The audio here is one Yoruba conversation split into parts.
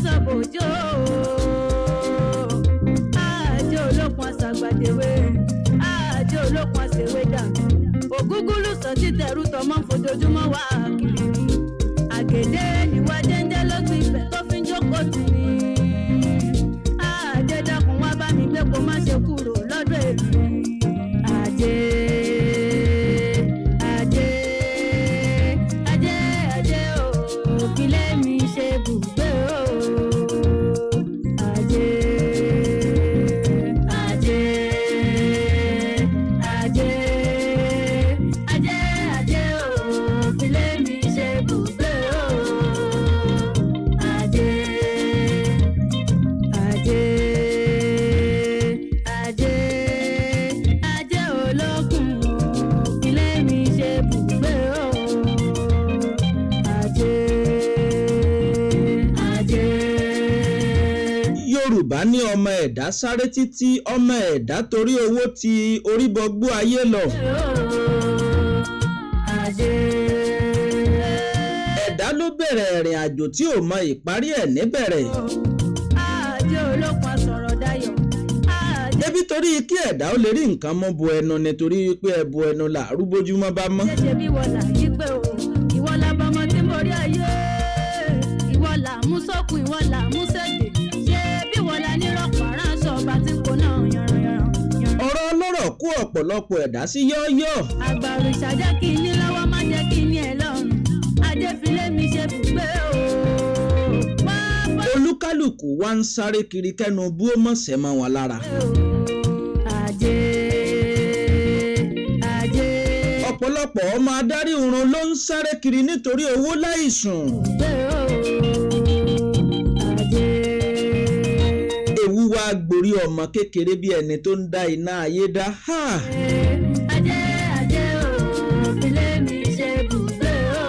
sọ̀bòjó. Aje Olokun àṣàgbàdéwé. Aje Olokun àṣèwé dànù. Ògúngúlù sọ títẹ̀rù tọmọ fojoojúmọ́ wá kiri. Àgèdè níwá jẹ́ńjẹ́ ló gbin ìfẹ́ tó fi ń jókòó tì ní. Aje dákun wá bá mi gbé kó má ṣe kúrò lọ́dọ̀ èmi. Aje. Yorùbá ní ọmọ ẹ̀dá sáré títí ọmọ ẹ̀dá torí owó ti orí bọgbó ayé lọ. Ẹ̀dá ló bẹ̀rẹ̀ ìrìn àjò tí ò mọ ìparí ẹ̀ níbẹ̀rẹ̀. Aje Olokun sọ̀rọ̀ dayọ̀. Débi torí kí ẹ̀dá ó lè rí nǹkan mọ́ bu ẹnu nítorí pé ẹbu ẹnu là rúbójúmọ́ bá mọ́. Ṣé bí wọ́n là yí pé o, ìwọ la bọ́mọ tí mo rí ayé. Ìwọ là mú sọ́kù, ìwọ là mú sẹ́gbẹ̀. Ṣé bí wọ́n la nírọ̀pọ̀ aránṣọ ọba tí kò náà yanran. Ọ̀rọ̀ ọlọ́rọ̀ kó ọ̀pọ̀lọpọ̀ ẹ̀dá sí yọ́ọ́yọ́. Àgbàrò ìṣàjẹ́ kí ní lọ́wọ́ má jẹ́ kí ní ẹ̀ lọ́rùn. Adé filé mi ṣe bùgbé o. Olúkálùkù wá ń sáré kiri kẹ́nu bú ó mọ̀sẹ̀ mọ́ wọn lára. Aje. Ọ̀pọ̀lọpọ̀ ọmọ adarí oorun ló ń sáré kiri nítorí owó láìsùn. Ewu wá gborí ọmọ kékeré bí ẹni tó ń dá iná ayé dá. Aje o, filé mi ṣe bùgbé o.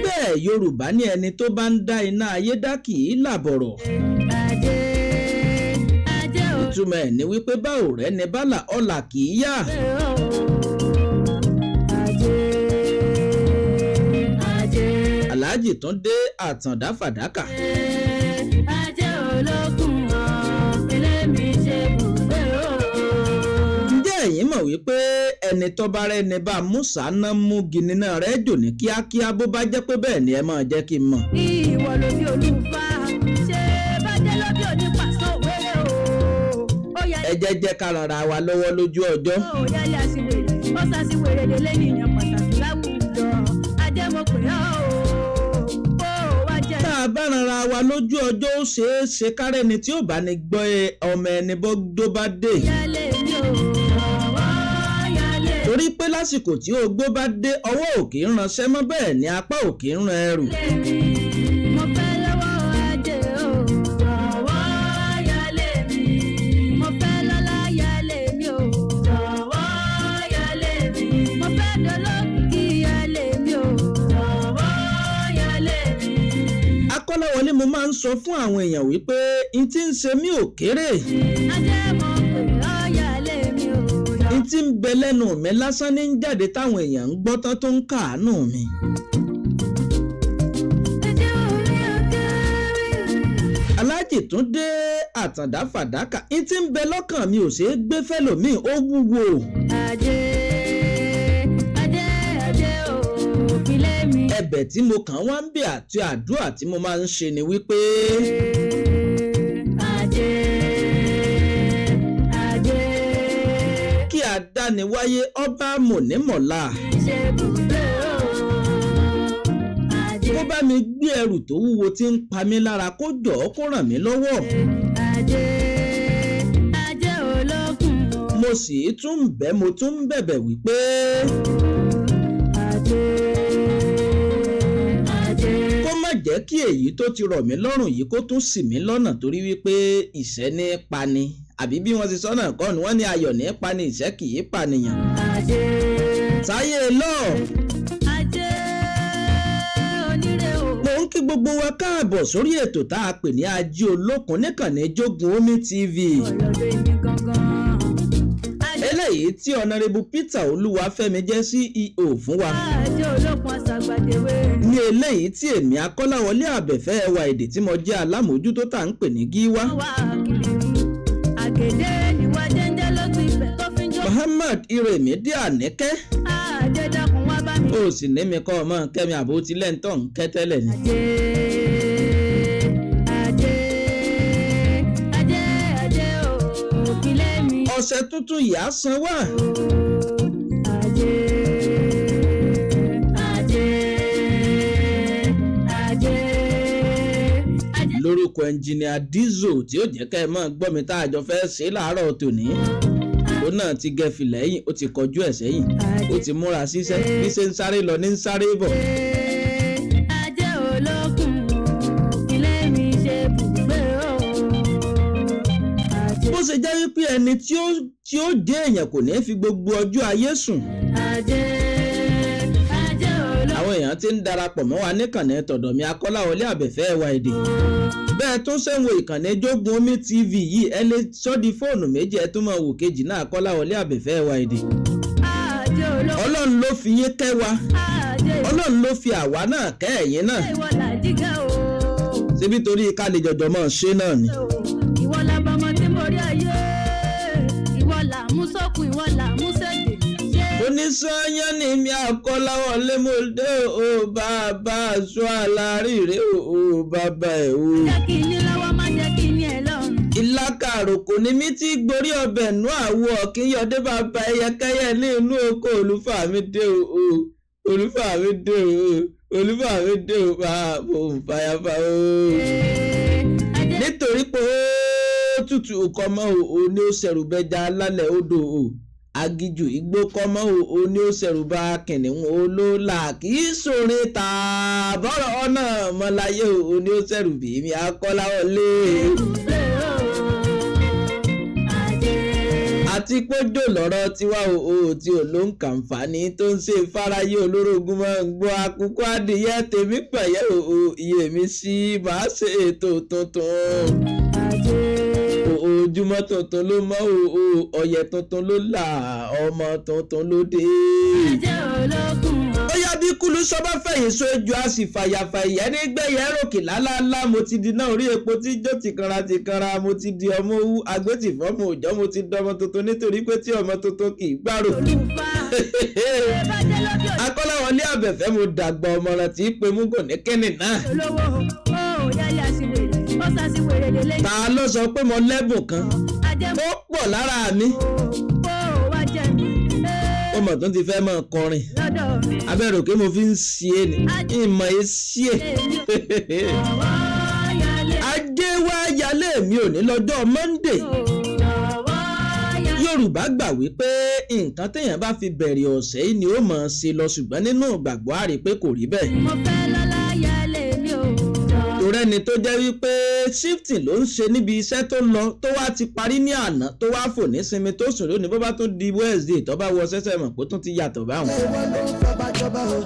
Bẹ́ẹ̀ Yorùbá ní ẹni tó bá ń dá iná ayé dá kì í làbọ̀rọ̀. Aje o. Ìtumọ̀ ẹ̀ ni wípé bá ò rẹ́ ni bálà ọ̀là kì í yá. Aláàjì tún dé àtàndá fàdákà. Aje Olokun filé mi ṣe bùgbé o. Ǹjẹ́ ẹ̀yin mọ̀ wípé ẹni tó bá rẹ́ni bá Musa ná mú gini náà rẹ́ jò ní kíákíá bó bá jẹ́ pé bẹ́ẹ̀ ni ẹ máa jẹ́ kí n mọ̀. Ìwọ ló bí olùfà ṣe bá jẹ́ lọ́bí onípàṣọ òwéré o. Ẹ jẹ́ ká rara wa lọ́wọ́ lójú ọjọ́. Ó yálé àṣìwèrè ó ṣàṣìwèrè lélẹ́ ènìyàn pàtàkì láwùjọ. Ajé mo pè ọ́ o. Ó wá jẹ́. Tá a bá rara wa lójú ọjọ́ ó ṣeé ṣe kárẹ́ni tí ò bá ní gbọ́ ọmọ ẹni bó bá dé. Yálé mi ò ọwọ́ yálé. Torí pé lásìkò tí ogbó bá dé ọwọ́ ò kì í ránṣẹ́ mọ́ bẹ́ẹ̀ ni apá ò kì í ran ẹrù. Mo fẹ́ lọ́wọ́ Ajé o. Ọwọ́ yálé mi. Mo fẹ́ lọ́lá yálé mi o. Ọwọ́ yálé mi. Mo fẹ́ dolókìkí yálé mi o. Ọwọ́ yálé mi. Akọ́láwọlé mo máa ń sọ fún àwọn èèyàn wípé n tí ń ṣe mí ò kéré. Ajé mo pè ọ́ yálé mi o. N tí ń bẹ lẹ́nu mi lásán ní ń jáde táwọn èèyàn ń gbọ́ tán tó ń káàánú mi. Aláàjì tún dé àtàndá fàdákà n tí ń bẹ lọ́kàn mi ò ṣeé gbé fẹ́lòmíì ó wúwo. Ajé o filé mi. Ẹ̀bẹ̀ tí mo kàn wá ń bẹ̀ àti àdúrà tí mo máa ń ṣe ni wípé. Ajé. Kí adániwáyé ọba mọ̀nímọ̀lá. Ṣé bùgbé o. Ajé. Kó bá mi gbé ẹrù tó wúwo tí ń pa mí lára kó jọ̀ọ́ kó ràn mí lọ́wọ́. Aje Olokun. Mo sì tún mo tún ń bẹ̀bẹ̀ wípé. Kó má jẹ́ kí èyí tó ti rọ̀ mí lọ́rùn yìí kó tún ṣì mí lọ́nà torí wípé ìṣẹ́ ní pani àbí bí wọ́n ti sọ náà kọ́ ni wọ́n ní ayọ̀ ní pani ìṣẹ́ kì í pànìyàn. Táyé lọ. Onírè o. Mo ń kí gbogbo wa káàbọ̀ sórí ètò tá a pè ní Aje Olokun níkànnì JOGUNOMITV. Ọlọ́dọ̀ èmi gangan. Eléyìí tí Honorable Peter Olúwafẹ́mi jẹ́ CEO fún wa. Aje Olokun àṣàgbàdéwé. Ní ní eléyìí tí èmi Akọ́láwọlé Àbẹ̀fẹ́ ẹwà èdè tí mo jẹ́ alámòójútó tá ń pè ní Gíwá. àgèdè níwá jẹ́ńjẹ́ ló ti fẹ́ tó fi ń jó. Muhammad Iremide Àníkẹ́. Àjẹ́ dákun wá bá mi. ó sì ní mi kọ́ ọmọ kẹ́mi àbó tí lẹ́ńtọ̀ ń kẹ́ tẹ́lẹ̀ ni. Àjẹ́ òkìlẹ̀ mi. ọ̀sẹ̀ tuntun yìí á san wá. lórúkọ ẹnjìnìà Dizzo tí ó jẹ́ ká ẹ máa gbọ́ mi tá a jọ fẹ́ ṣe láàárọ̀ tòní. ó náà ti gẹ̀fì lẹ́yìn ó ti kọjú ẹ̀ sẹ́yìn ó ti múra síṣẹ́ bí ṣe ń sáré lọ ní ń sáré bọ̀. Aje Olokun ilé mi ṣe bùgbé o. bó ṣe jẹ́ wípé ẹni tí ó jẹ́ èèyàn kò ní fi gbogbo ọjọ́ ayé sùn. Aje Olokun. àwọn èèyàn ti ń darapọ̀ mọ́ wa níkànnì tọ̀dọ̀ mi Akọ́láwọlé Àbẹ̀fẹ́ ẹwà èdè. bẹ́ẹ̀ tó ṣẹ́wọ̀n ìkànnì Jogunomi TV yìí ẹ lè sọ́dí fóònù méjì ẹ tún máa wò kejì náà Akọ́láwọlé Àbẹ̀fẹ́ ẹwà èdè. Aje Olokun. Ọlọ́run ló fi yín kẹ́ wa Ọlọ́run ló fi àwa náà kẹ́ ẹ̀yin náà. ìwọ là jígẹ́ o. ṣebí torí ká lè jọjọ mọ́ ṣe náà ni. ìwọ là bọmọ tí mo rí ayé ìwọ là mú sókun ìwọ là mú sẹ́dẹ̀. onísọ́yán ni mi Akọ́láwọlé mo dé o bàbá aṣọ àlárìrè o bàbá ẹ̀ o. jẹ́ kí ní lọ́wọ́ má jẹ́ kí ní ẹ̀ lọ́rùn. ìlàkàròkò ni mi ti gborí ọbẹ̀ nú àwọ̀ kíyọ̀dé bàbá ẹyẹkẹ́yẹ ní inú oko Olúfàmídé o Olúfàmídé o Olúfàmídé o bàbá òun fàyàfà o. nítorí pé ó tutù kọ́mọ́ o ní ó ṣẹ̀rù bẹ́jà lálẹ́ odò o. agijù igbó kọ́mọ́ o ní ó ṣẹ̀rù bá kìnìún olóòlà kì í ṣòro tààbọ̀rọ̀ ọ̀nà ọmọláyé o ní ó ṣẹ̀rù bí mi Akọ́láwọlé. àti pójò lọ́rọ̀ tiwa o tí ò ló ń kàǹfààní tó ń ṣe fáráyé olórogún máa ń gbọ́ àkùkọ adìyẹ tèmi pẹ̀yẹ́ o iye mi sí máa ṣe ètò tuntun. ojúmọ́ tuntun ló mọ́ o ọyẹ tuntun ló là ọmọ tuntun ló dé. Aje Olokun. ó yá bí kúlú sọ́bà fẹ̀yìn so ejò a sì fàyàfà ìyẹn nígbẹ̀yẹ ròkè lálálá mo ti di náà orí epo tí jó tìkanra mo ti di ọmọ owó agbétìfọ́mù òjọ́ mo ti dọmọ tuntun nítorí pé tí ọmọ tuntun kì í gbàrò. Akọ́láwọlé Àbẹ̀fẹ́ mo dàgbà ọmọràn tí í pe múgò ní kínní náà. olówó ó yálé àṣìwèrè ó ṣàṣìwèrè lélẹ́yìn. ta ló sọ pé mo lẹ́bùn kan ó pọ̀ lára mi. wá jẹ́ mi. ó mọ̀ tó ti fẹ́ máa kọrin lọ́dọ̀ mi. abẹ́rò pé mo fi ń ṣe é ní ìmọ̀ ẹ̀ ṣí ẹ̀. Ajé wá yálé mi ò ní lọ́jọ́ Monday. Yorùbá gbà wípé nǹkan téèyàn bá fi bẹ̀rẹ̀ ọ̀sẹ̀ yìí ni ó mọ̀ ọ́n ṣe lọ ṣùgbọ́n nínú ìgbàgbọ́ á rí i pé kò rí bẹ́ẹ̀. mo fẹ́ lọ́lá yálé mi ò. torí ẹni tó jẹ́ wípé shifting ló ń ṣe níbi iṣẹ́ tó lọ tó wá ti parí ní àná tó wá fò ní sinmi tó sùn lónìí bó bá tún di Wednesday tó bá wọ ṣẹ́ṣẹ́ mọ̀ pé ó tún ti yàtọ̀ báwọn. ìwọ ló ń fọba jọba o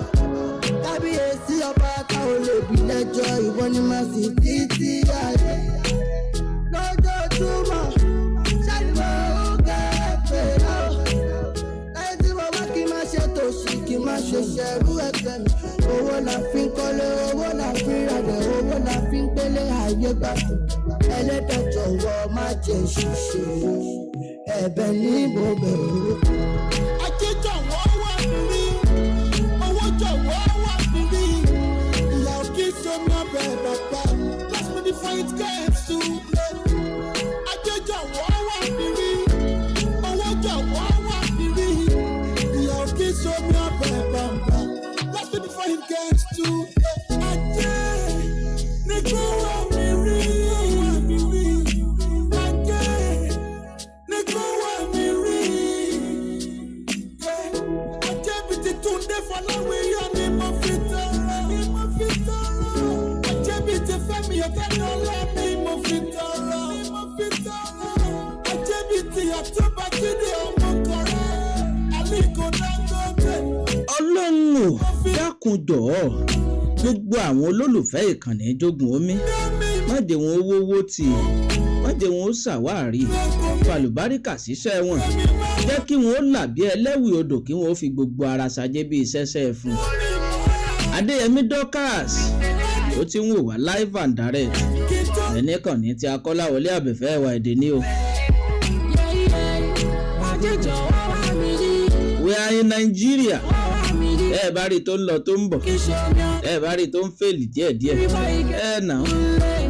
kábíyèsí ọba ká o lè bí lẹ́jọ́ ìwọ ni màá sì títí ayé lójoojúmọ́ ṣàlùwọ̀ ọ̀gá ẹ̀pẹ̀ náà láyé tí mo wá kí n má ṣe tòṣì kí n má ṣe ṣẹ̀rú ẹ̀gbẹ́ mi owó la fi ń kọ́lé owó la fi ń ralẹ̀ owó la fi ń gbélé ayé gbàgbọ́ ẹlẹ́dẹ̀ jọ̀wọ́ má jẹ́ ṣìṣe ẹ̀bẹ̀ ní mo bẹ̀rù. Ajé jọ̀wọ́ wà mí owó jọ̀wọ́ wà mí ìyá òkè sọmi ọbẹ̀ bàbá last me the fight gets to Ajé jọ̀wọ́ wà mí owó jọ̀wọ́ wà mí ìyá òkè sọmi ọbẹ̀ bàbá last me the fight gets to Ajé ní kó wà mí rí Ajé ní kó wà mí rí Ajé bí ti Túndé Fọláwí yọ ni mo fi tọrọ Ajé bí ti Fẹ́mi Ọ̀tẹ́dọ́lá ni mo fi tọrọ Ajé bí ti Ọ̀túnba Jídé Ọmọkọ̀rẹ́ Aliko Dangote. Ọlọ́run dákun jọ̀ọ́ gbogbo àwọn olólùfẹ́ ìkànnì Jogunomi má jẹ́ wọn owó tì má jẹ́ wọn ó ṣàwárí falùbáríkà síṣẹ́ wọn jẹ́ kí wọn ó là bí ẹlẹ́wì odò kí wọn ó fi gbogbo ara ṣàjẹ́ bí iṣẹ́ṣẹ́ fún Adéyẹmí Dorcas ó ti ń wò wá live and direct ẹnìkan ní ti Akọ́láwọlé Àbẹ̀fẹ́ ẹwà èdè ní o. We are in Nigeria. Ẹ bá rí tó ń lọ tó ń bọ̀, ẹ bá rí tó ń fèlì díẹ̀díẹ̀, ẹ nà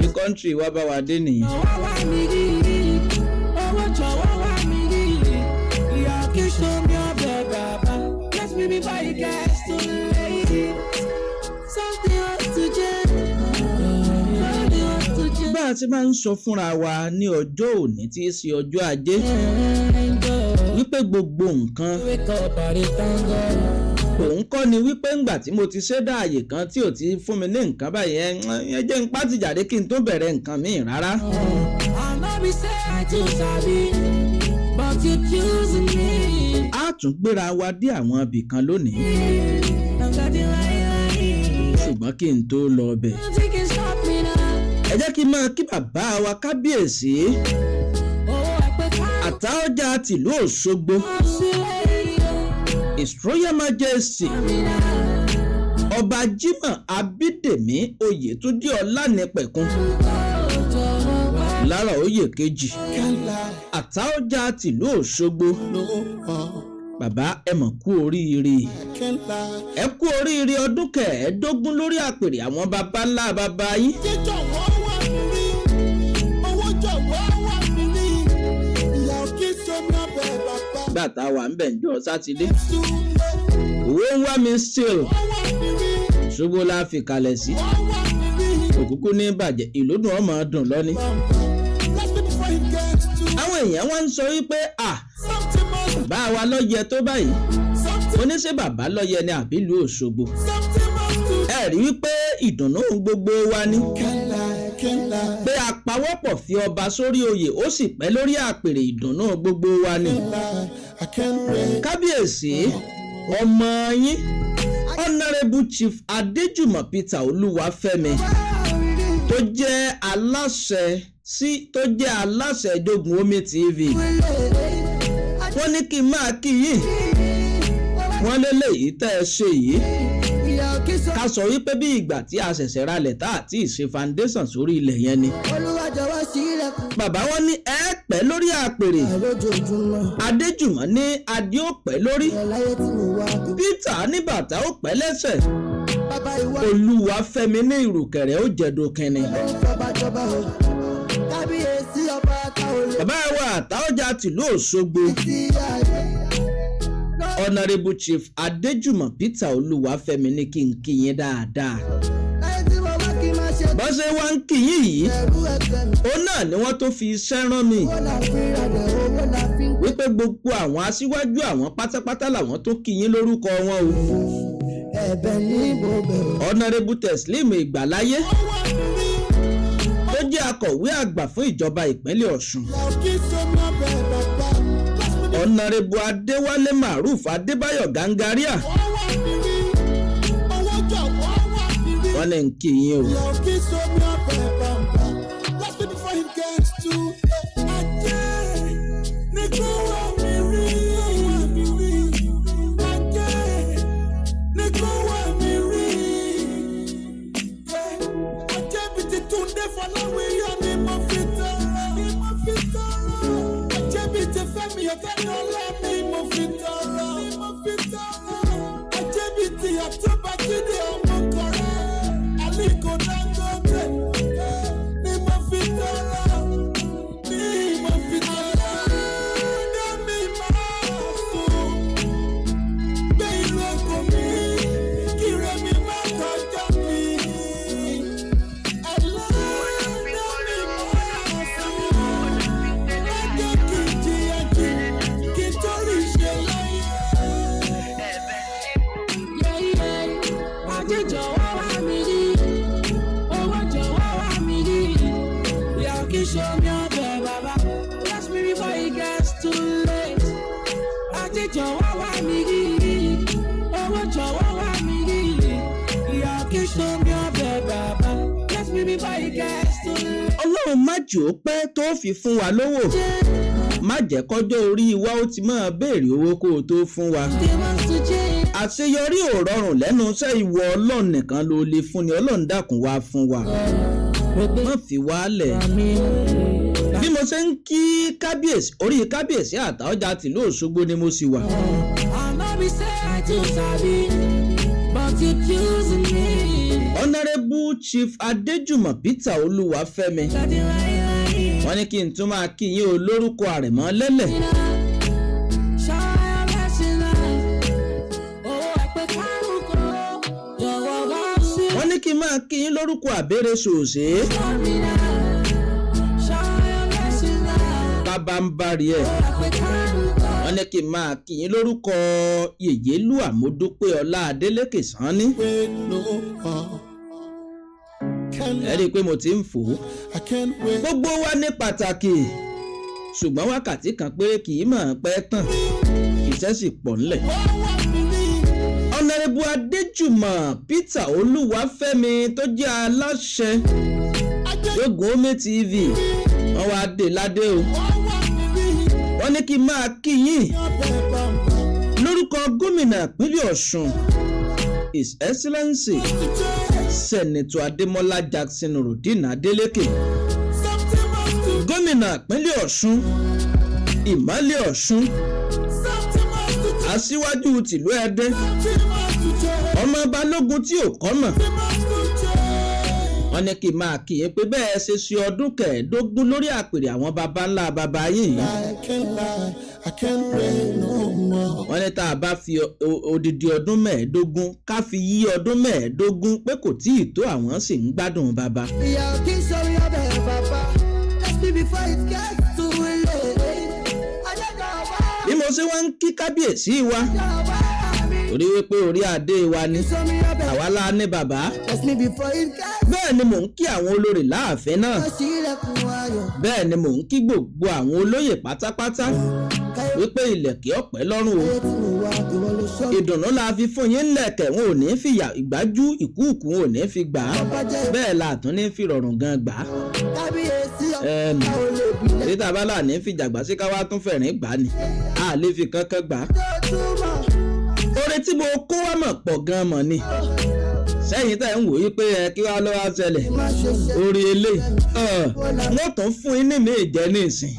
ní kọ́ńtírì wa bá wa dé nìyẹn. Bá a ti máa ń sọ fúnra wa ní ọjọ́ òní tí í ṣe ọjọ́ Ajé wípé gbogbo nǹkan òun kọ́ ni wípé ńgbà tí mo ti ṣẹ́dá àyè kan tí ò ti fún mi ní nǹkan báyẹn ẹ jẹ́ ń pátì jáde kí n tó bẹ̀rẹ̀ nǹkan míì rárá. A tún gbéra wa dé àwọn ibì kan lónìí ṣùgbọ́n kí n tó lọ bẹ̀ ẹ jẹ́ kí n máa kí bàbá wa kábíyèsí Àtaọ́jà tìlú Òṣogbo His Royal Majesty Ọba Jímọ̀ Abídèmí Oyètúndé Ọlánìpẹ̀kun Lára Oyè kejì Àtaọ́jà tìlú Òṣogbo. Bàbá ẹ mọ̀ kú oríire, ẹ kú oríire ọdún kẹẹ̀ẹ́dógún lórí àpèrè àwọn baba ńlá baba yín. Gbàtà wà ń bẹ̀ ǹjọ́ Sátidé owó ń wá mi still ṣùgbọ́n la fi kalẹ̀ sí òkúkú ní bàjẹ́ ìlódùn ọmọ dùn lọ́ní. Àwọn èèyàn wá ń sọ wípé bàbá wa ló yẹ tó báyìí, oníṣẹ́ bàbá ló yẹ ní àbílù Òṣogbo. Ẹ rí wípé ìdùnnú gbogbo wa ni pé àpawọ́pọ̀ fi ọba sórí oyè ó sì pẹ́ lórí àpèrè ìdùnnú gbogbo wa ni. Kábíyèsí ọmọ yín Honourable Chief Adéjùmọ̀ Peter Olúwafẹ́mi tó jẹ́ aláṣẹ Jogunomi TV wọ́n ní kí n máa kí yín, wọ́n lélẹ́yìí tẹ́ ẹ ṣe yìí ká sọ wípé bí ìgbà tí a ṣẹ̀ṣẹ̀ ralẹ̀ tá àti ìṣe foundation sórí ilẹ̀ yẹn ni. Bàbá wọn ní ẹ pẹ́ lórí àpèrè, Adéjùmọ̀ ní adé ó pẹ́ lórí, Peter ní bàtà ó pẹ́ lẹ́sẹ̀, Olúwafẹ́mi ní ìrùkẹ̀rẹ̀ ó jẹ̀dọ̀ kẹni. Bàbá wa Àtaọ́jà tìlú Òṣogbo Honourable Chief Adéjùmọ̀ Peter Olúwafẹ́mi ní kí n kí yín dáadáa. Bó ṣe wá ń kí yín yìí òun náà ni wọ́n tó fi iṣẹ́ rán mi wípé gbogbo àwọn aṣíwájú àwọn pátápátá làwọn tó kí yín lórúkọ wọn o. Honourable Teslim Ìgbàláyé tó jẹ́ akọ̀wé àgbà fún ìjọba ìpínlẹ̀ Ọ̀ṣun. Honourable Adéwálé Maruf Adébáyọ̀ Gangaria wọ́n ní ń kí yín o. Ọlọ́run má jẹ́ ó pẹ́ tó fi fún wa lówó, má jẹ́ kọjọ́ orí wa ó ti máa béèrè owó kó o tó fún wa. àṣeyọrí ò rọrùn lẹ́nu iṣẹ́ ìwọ Ọlọ́run nìkan ló lè fún ni. Ọlọ́run dákun wá fún wa, má fi wálẹ̀. Bí mo ṣe ń kí kábíyèsí, orí kábíyèsí Àtaọ́jà tìlú Òṣogbo ni mo sì wà. Honorable Chief Adéjùmọ̀ Peter Olúwafẹ́mi, wọ́n ní kí n tún máa kí yín olórúkọ àrẹ̀mọ lẹ́lẹ̀. Wọ́n ní kí n máa kí yín lórúkọ àbẹ̀rẹ̀ ṣòṣè. Bàbá ń bari ẹ̀. Wọ́n ní kí n máa kí yín lórúkọ Yèyélú Àmọ́dúpẹ́ Ọlá Adélékè Sanni. Ẹ rí i pé mo ti ń fò. Gbogbo wa ní pàtàkì, ṣùgbọ́n wákàtí kan péré kì í máa pẹ́ tán, iṣẹ́ sì pọ̀ ńlẹ̀. Honorable Adéjùmọ̀ Peter Olúwafẹ́mi tó jẹ́ aláṣẹ JOGUNOMITV, wọ́n wá dé ládé o. Wọ́n ní kí n máa kí yín lórúkọ gómìnà ìpínlẹ̀ Ọ̀ṣun, His Excellency Senator Adémọ́lá Jackson Rudin Adeleke. Gómìnà ìpínlẹ̀ Ọ̀ṣun, ìmọ́lẹ̀ Ọ̀ṣun, aṣíwájú tìlú Ẹdẹ, ọmọ balógun tí ò kọ́mọ̀. Wọ́n ní kí n máa kí yín pé bẹ́ẹ̀ ṣe ṣe ọdún kẹẹ̀ẹ́dógún lórí àpèrè àwọn baba ńlá baba yìí. Wọ́n ní tá a bá fi odidi ọdún mẹ́ẹ̀ẹ́dógún ká fi yí ọdún mẹ́ẹ̀ẹ́dógún pé kò tí ì tó, àwọn sì ń gbádùn baba. Bí mo ṣe wá ń kí kábíyèsí wa, orí wípé orí adé wa ni, àwa la ní bàbá. Bẹ́ẹ̀ ni mò ń kí àwọn olórí láàfin náà. Bẹ́ẹ̀ ni mò ń kí gbogbo àwọn olóyè pátápátá wípé ìlẹ̀kẹ̀ ọ̀pẹ lọ́rùn o. Ìdùnnú la fi fún yín lẹ̀kẹ̀, wọn ò ní fi ìgbájú ìkúùkù, wọn ò ní fi gbà á. Bẹ́ẹ̀ la tún ní fi rọrùn gan gbà á. Títà bá là ní fi jàgbá sí káwá tún fẹ̀rín gbà ni, a lè fi kankan gbà á. Oore tí mo kó wá mọ̀ pọ̀ gan mọ̀ ni. Sẹ́yìn tẹ̀ ń wò yí pé kí wá ló wá ṣẹlẹ̀. Orí eléyìí wọ́n tún fún yín ní mi ìjẹ́ ní ìsìn.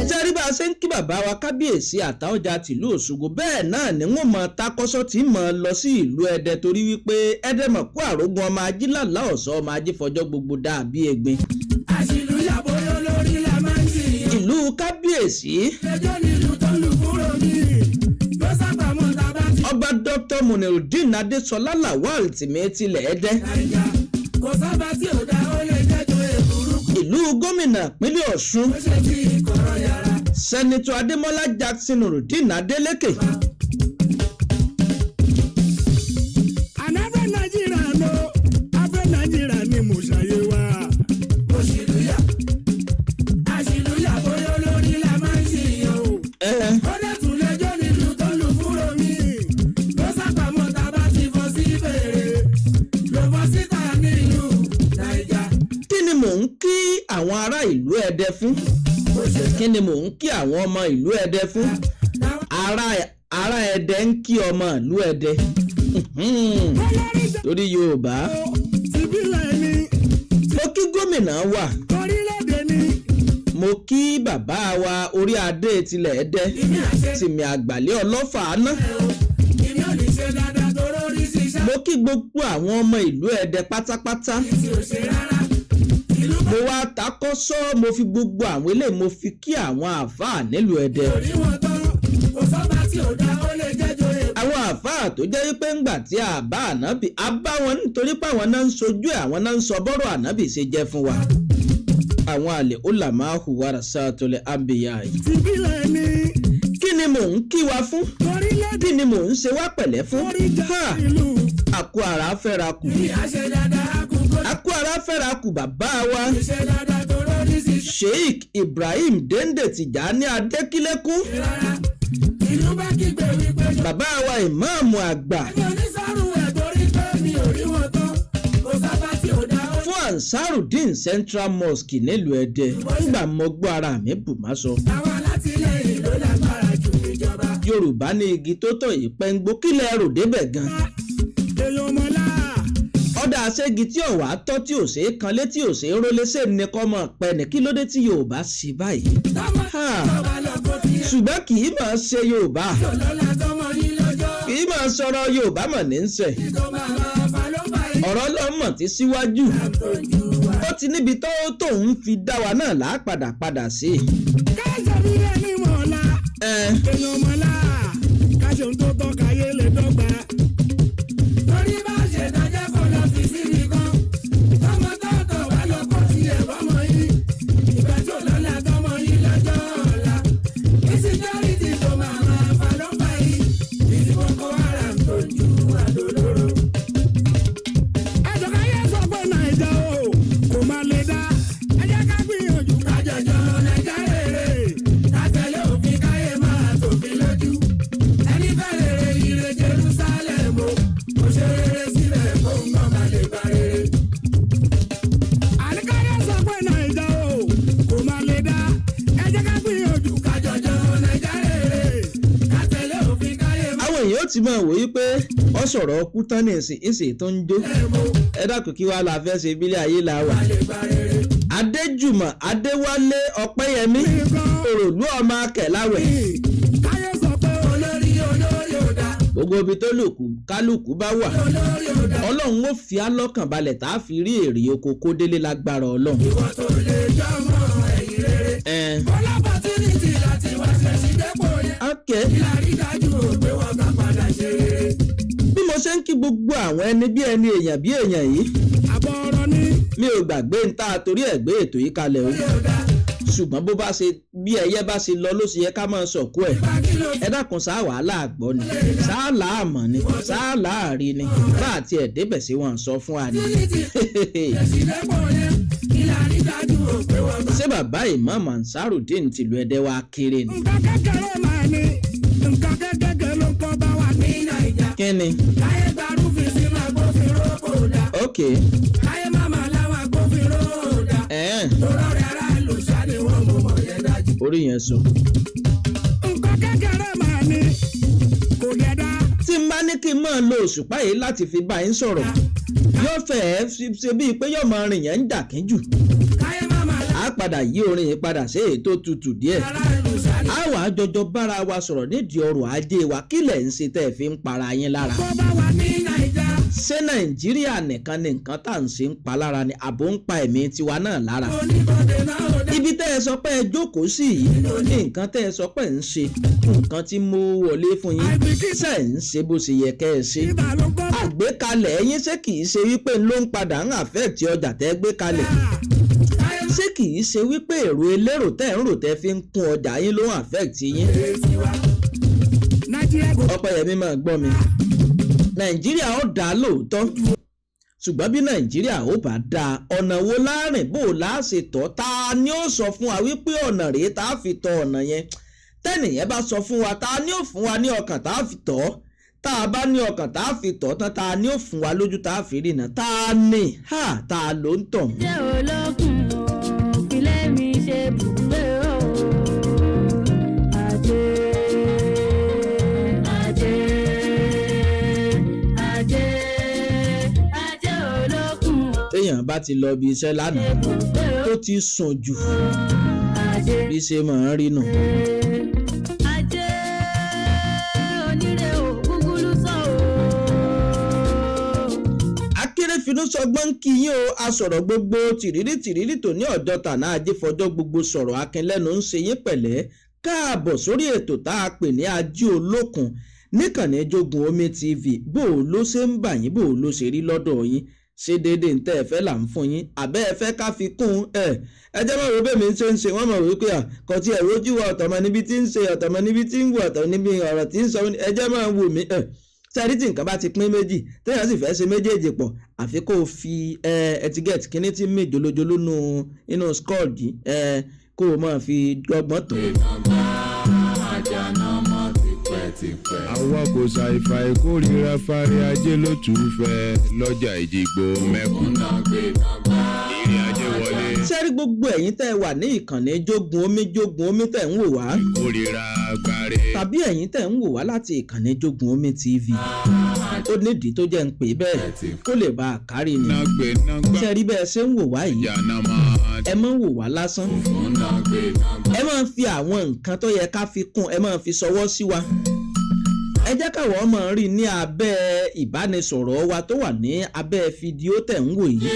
Sẹ́rí bá a ṣe ń kí bàbá wa kábíyèsí Àtaọ́jà tìlú Òṣogbo, bẹ́ẹ̀ náà ni wọ́n mọ takọ́sọ́ tí mọ̀ lọ sí ìlú Ẹdẹ, torí wípé Ẹdẹ mọ̀ kó àrógun ọmọ ajílàlá ọ̀sọ́ ọmọ ajífọjọ́ gbogbo dàbí egbin. Àṣìlú yàbọ̀yọ́ lórí la máa ń jìyàn. Ìlú kábíyèsí. Ẹjọ́ nílùú tó lù kúrò ní ló sábàmọ́ tàbá ti. Ọba Dr. Munirudeen Adéṣọlá Lawal tìmẹ́tìlẹ̀ Ẹdẹ. Kò sábà tí ò dá ó lè jẹ́jọ́ èbúrú. Ìlú gómìnà ìpínlẹ̀ Ọ̀ṣun, Ó ṣe bí ìkọ̀rọ̀ yàrá. Senator Adémọ́lá Jackson Rudin Adeleke. Ànáfẹ́ Nàìjíríà ló, afẹ́ Nàìjíríà ni mo ṣàyè wa. Òṣìlúyà, àṣìlúyà bóyá olórí la máa ń ṣìyàn o. Ó dẹ̀ tún lẹ́jọ́ nílùú tó lù kúrò mí. Ló sábàmọ́ tàbá ti fọ́ sí fèrè. Ló fọ́ síta nílùú Nàìjà. Kí ni mò ń kí àwọn ará ìlú Ẹdẹ fún? Kí ni mò ń kí àwọn ọmọ ìlú Ẹdẹ fún? Ará Ẹdẹ ń kí ọmọ ìlú Ẹdẹ. Torí Yorùbá. Tìbílẹ̀ ni. Mo kí gómìnà wa. Orílẹ̀-èdè ni. Mo kí bàbá wa orí adé tilẹ̀ Ẹdẹ, Tìmì Àgbàlẹ̀ Ọlọ́fà náà. Ìmí ò ní ṣe dáadáa tó lórí ṣiṣẹ́. Mo kí gbogbo àwọn ọmọ ìlú Ẹdẹ pátápátá. Tí ò ṣe rárá. Mo wá takọ́sọ́, mo fi gbogbo àwọn eléyìí mo fi kí àwọn àáfàá nílùú Ẹdẹ. Orí wọn tán, kò sọ́ba tí ò dá ó lè jẹ́jọ́ èbúrú. Àwọn àáfàá tó jẹ́ wípé ńgbà tí a bá ànábì, a bá wọn nítorí pé àwọn náà ń sojú ẹ̀, àwọn náà ń sọ bọ́rọ̀ ànábì ṣe jẹ́ fún wa. Àwọn àlè ulamahu warasatul anbiya yìí. Tìbílẹ̀ ni. Kí ni mò ń kí wa fún? Orílẹ̀-èdè Kí ni mò ń ṣe wá pẹ̀lẹ́ fún? ìlú. Àkú ara fẹ́ra kù. Ìyá ṣe dáadáa kúkú. Àkú ara fẹ́ra kù bàbá wa. Ṣe dáadáa tó lórí ṣiṣẹ́. Sheikh Ibrahim Dende Tijani Adékílékún. Rárá, ìlú bá kígbe wípé. Bàbá wa ìmáàmù àgbà. Mi ò ní sọ́rù ẹ̀ torí pé mi ò rí wọn tán. Kò sábà tí ò dá ó. Fún Ansarudeen Central Mosque nílùú Ẹdẹ, nígbà mo gbọ́ ara mi bù má sọ. Àwọn alátìlẹyìn ló lágbára jù ìjọba. Yorùbá ní igi tó tọ̀ yìí pẹ́ngbó kílẹ̀ rò débẹ̀ gan. ọ̀dà àṣẹ́gi tí ọ̀wá tọ́ tí ò ṣe é kanlé tí ò ṣe é rólé ṣe ní kọ́ mọ̀ pẹ́ ní kí ló dé tí Yorùbá ṣe báyìí. ṣùgbọ́n kì í máa ṣe Yorùbá kì í máa sọ̀rọ̀ Yorùbá mọ̀ ní ń sẹ̀. ọ̀rọ̀ lọ́mọ̀ tí síwájú ó ti níbi tó tóun fi dá wa náà lápadà sí. káṣẹ́ bí ẹni mọ̀ọ́lá èèyàn mọ̀ọ́lá káṣẹ́ ohun tó tọ́ káyé lè dọ́gba. torí bá ṣe dájẹ́ kó lọ fi síbi kan tọmọ tọ́tọ̀ wá lọ kó tiẹ̀ bọ́mọ yìí ìgbà tó lọ́la tọmọ yìí lọ́jọ́ ọ̀la insecurity tó máa fa ló ń bá yìí ìdí Boko Haram tó ju àdólóró. ẹ̀jọ̀ káyé sọ pé Nàìjà o kò máa lè dá ẹ jẹ́ ká gbìyànjú kájọjọ Nàìjà rere ká tẹ̀lé òfin káyé máa tòfin lójú ẹni fẹ́ rere ire Jerusalem o kò ṣe rere sílẹ̀ kó ń gbọ́n máa lè gba rere. àníkáyé sọ pé Nàìjà o kò máa lè dá ẹ jẹ́ ká gbìyànjú kájọjọ Nàìjà rere ká tẹ̀lé òfin káyé máa. àwọn èèyàn ó ti máa wòye pé ọ sọ̀rọ̀ ọkú tán ní ìsìn tó ń jó ẹ dákun kí wàá la fẹ́ ṣe bílẹ̀ ayé la wà. Adéjùmọ̀ Adéwálé Ọpẹ́yẹmí Òròlú ọmọ Akẹ̀láwẹ̀. káyé sọ pé olórí ò dá. gbogbo ibi tó kálukú bá wà Ọlọ́run ó fi á lọ́kàn balẹ̀ tá a fi rí èrè oko kó délé lágbára Ọlọ́run. ìwọ tó lè jọmọ ẹ̀yìn rere. bọ́lábà tí ní ti láti wá ṣẹ̀ṣì dépò yẹn. ìlàrí dájú ò pé wọ́n bá padà ṣe rere. bí mo ṣe ń kí gbogbo àwọn ẹni bí ẹni èèyàn bí èèyàn yìí àbọ̀ ọ̀rọ̀ ni. mi ò gbàgbé ń ta torí ẹ̀ gbé ètò yìí kalẹ̀ o ṣùgbọ́n bó bá ṣe bí ẹyẹ bá ṣe lọ ló ṣe yẹ ká máa sọ̀kú ẹ̀ ẹ dákun sáà wàhálà àgbọ̀ ni sáà làámọ̀ ni sáà láàrin ni bá àti ẹ̀ débẹ̀ sí wọn sọ fún wa ni. ṣé bàbá Imam Ansarudeen tìlú Ẹdẹ wa kéré ni. nǹkan kékeré máa ní nǹkan kékeré ló ń kọ́ bá wa ní Nàìjà. kí ni. káyé gbarúfin sí máa gbófinró kò dá. ok. káyé máma láwọn agbófinró dá. lọ́rọ̀ rẹ̀ aráàlú sáré wọn mú mọ̀ yẹn dájú. orí yẹn sọ. nǹkan kékeré máa ní kò yẹ dá. tí n bá ní kí n máa lo òṣùpá yìí láti fi bá yín sọ̀rọ̀ yóò fẹ́ẹ́ ṣe bíi pé yóò máa rìn yẹn ń dà kíjù. káyé máma á padà yí orin yìí padà sí èyí tó tutù díẹ̀. aráàlú sáré. á wàá jọjọ bára wa sọ̀rọ̀ nídìí ọrọ̀ ajé wa kí lẹ̀ ń ṣe tẹ́ ẹ fi ń para yín lára. kó bá wa ní Nàìjà. ṣé Nàìjíríà nìkan ni nǹkan tá à ń ṣe ń pa lára ni àbò ń pa ẹ̀mí tiwa náà lára. oníbọ̀dé náà ò dá. ibi tẹ́ ẹ sọ pé ẹ jókòó sí yìí nǹkan tẹ́ ẹ sọ pé ń ṣe nǹkan tí mo wọlé fún yín ṣe ń ṣe bó ṣe yẹ kẹ́ ẹ ṣe. ibà ló kọ́. àgbékalẹ̀ ẹ̀yin ṣé kìí ṣe wípé ló ń padà ń àfẹ́ẹ̀tì ọjà tẹ́ gbé kalẹ̀ ṣé kìí ṣe wípé èrò elérò tẹ́ ń rò tẹ́ fi ń kún ọjà yín ló ń àfẹ́ẹ̀tì yín. Ọpẹ́yẹmí máa gbọ́ mi Nàìjíríà ó dáa lóòótọ́ ṣùgbọ́n bí Nàìjíríà ó bá dáa ọ̀nà wo láàrin bó o láṣẹ tọ́ ta ni ó sọ fún wa wípé ọ̀nà rèé tá a fi tọ ọ̀nà yẹn tẹ́nìyẹn bá sọ fún wa ta ni ó fún wa ní ọkàn tá a fi tọ́ tá a bá ní ọkàn tá a fi tọ́ tán ta ni ó fún wa lójú tá a fi rìnà ta ni ta ló ń tọ̀. Aje Olokun o filẹ̀ mi ṣe bùgbé o Aje Olokun o. téèyàn bá ti lọ bí iṣẹ́ lánàá tó ti sùn jù bí ṣe máa ń rí nù. Aje onírè o gúgúrú sọ o. Akérèfínú sọgbọ́n ń kí yín o asọ̀rọ̀ gbogbo tìrírí tò ní ọ̀dọ́ tàná ajé fọjọ́ gbogbo sọ̀rọ̀ akínlẹ́nu ń ṣe yín pẹ̀lẹ́ káàbọ̀ sórí ètò tá a pè ní Aje Olokun níkànnì JOGUNOMITV bó o ló ṣe ń bà yín bó o ló ṣe rí lọ́dọ̀ yín ṣé déédéé ń tẹ́ ẹ fẹ́ là ń fún yín àbẹ́ ẹ fẹ́ ká fi kún ẹ jẹ́ mọ̀ wípé mi ṣe ń ṣe wọ́n mọ̀ wípé kò tí ẹ̀ rójú wa ọ̀tọ̀mọ̀ níbi tí ń ṣe ọ̀tọ̀mọ̀ níbi tí ń wù ọ̀tọ̀ níbi ọ̀rọ̀ tí ń sọ ẹ jẹ́ mọ̀ wù mí sẹ́rí tí nǹkan bá ti pín méjì téèyàn sì fẹ́ ṣe méjèèjì pọ̀ àfi kó o fi ẹtigẹ́tì kíní tí mí jolojolo inú skọ́ọ̀dì kó o máa fi dọ́gbọ́n tó. àwa kò ṣàìfà ìkórìíra fárí Ajé ló tún fẹ́ lọ́jà Èjìgbò mẹ́kún. ìrìn Ajé wọlé sẹ́rí gbogbo ẹ̀yin tẹ́ ẹ wà ní ìkànnì jogun omi tẹ́ ń wò wá. ìkórira agbáre. tàbí ẹ̀yin tẹ́ ń wò wá láti ìkànnì jogun omi TV. ó nídìí tó jẹ́ ń pè bẹ́ẹ̀ kó lè bá a kárí ni. sẹ́rí bẹ́ẹ̀ ṣe ń wò wá yìí. ẹ máa ń wò wá lásán. ẹ máa ń fi àwọn nǹkan tó yẹ ká fi kún ẹ máa fi ṣọwọ́ sí wa. ẹ jẹ́ káwọn ọmọ rí ní abẹ́ ìbánisọ̀rọ̀ wa tó wà ní abẹ́ fídíò tẹ̀ ń wò yìí.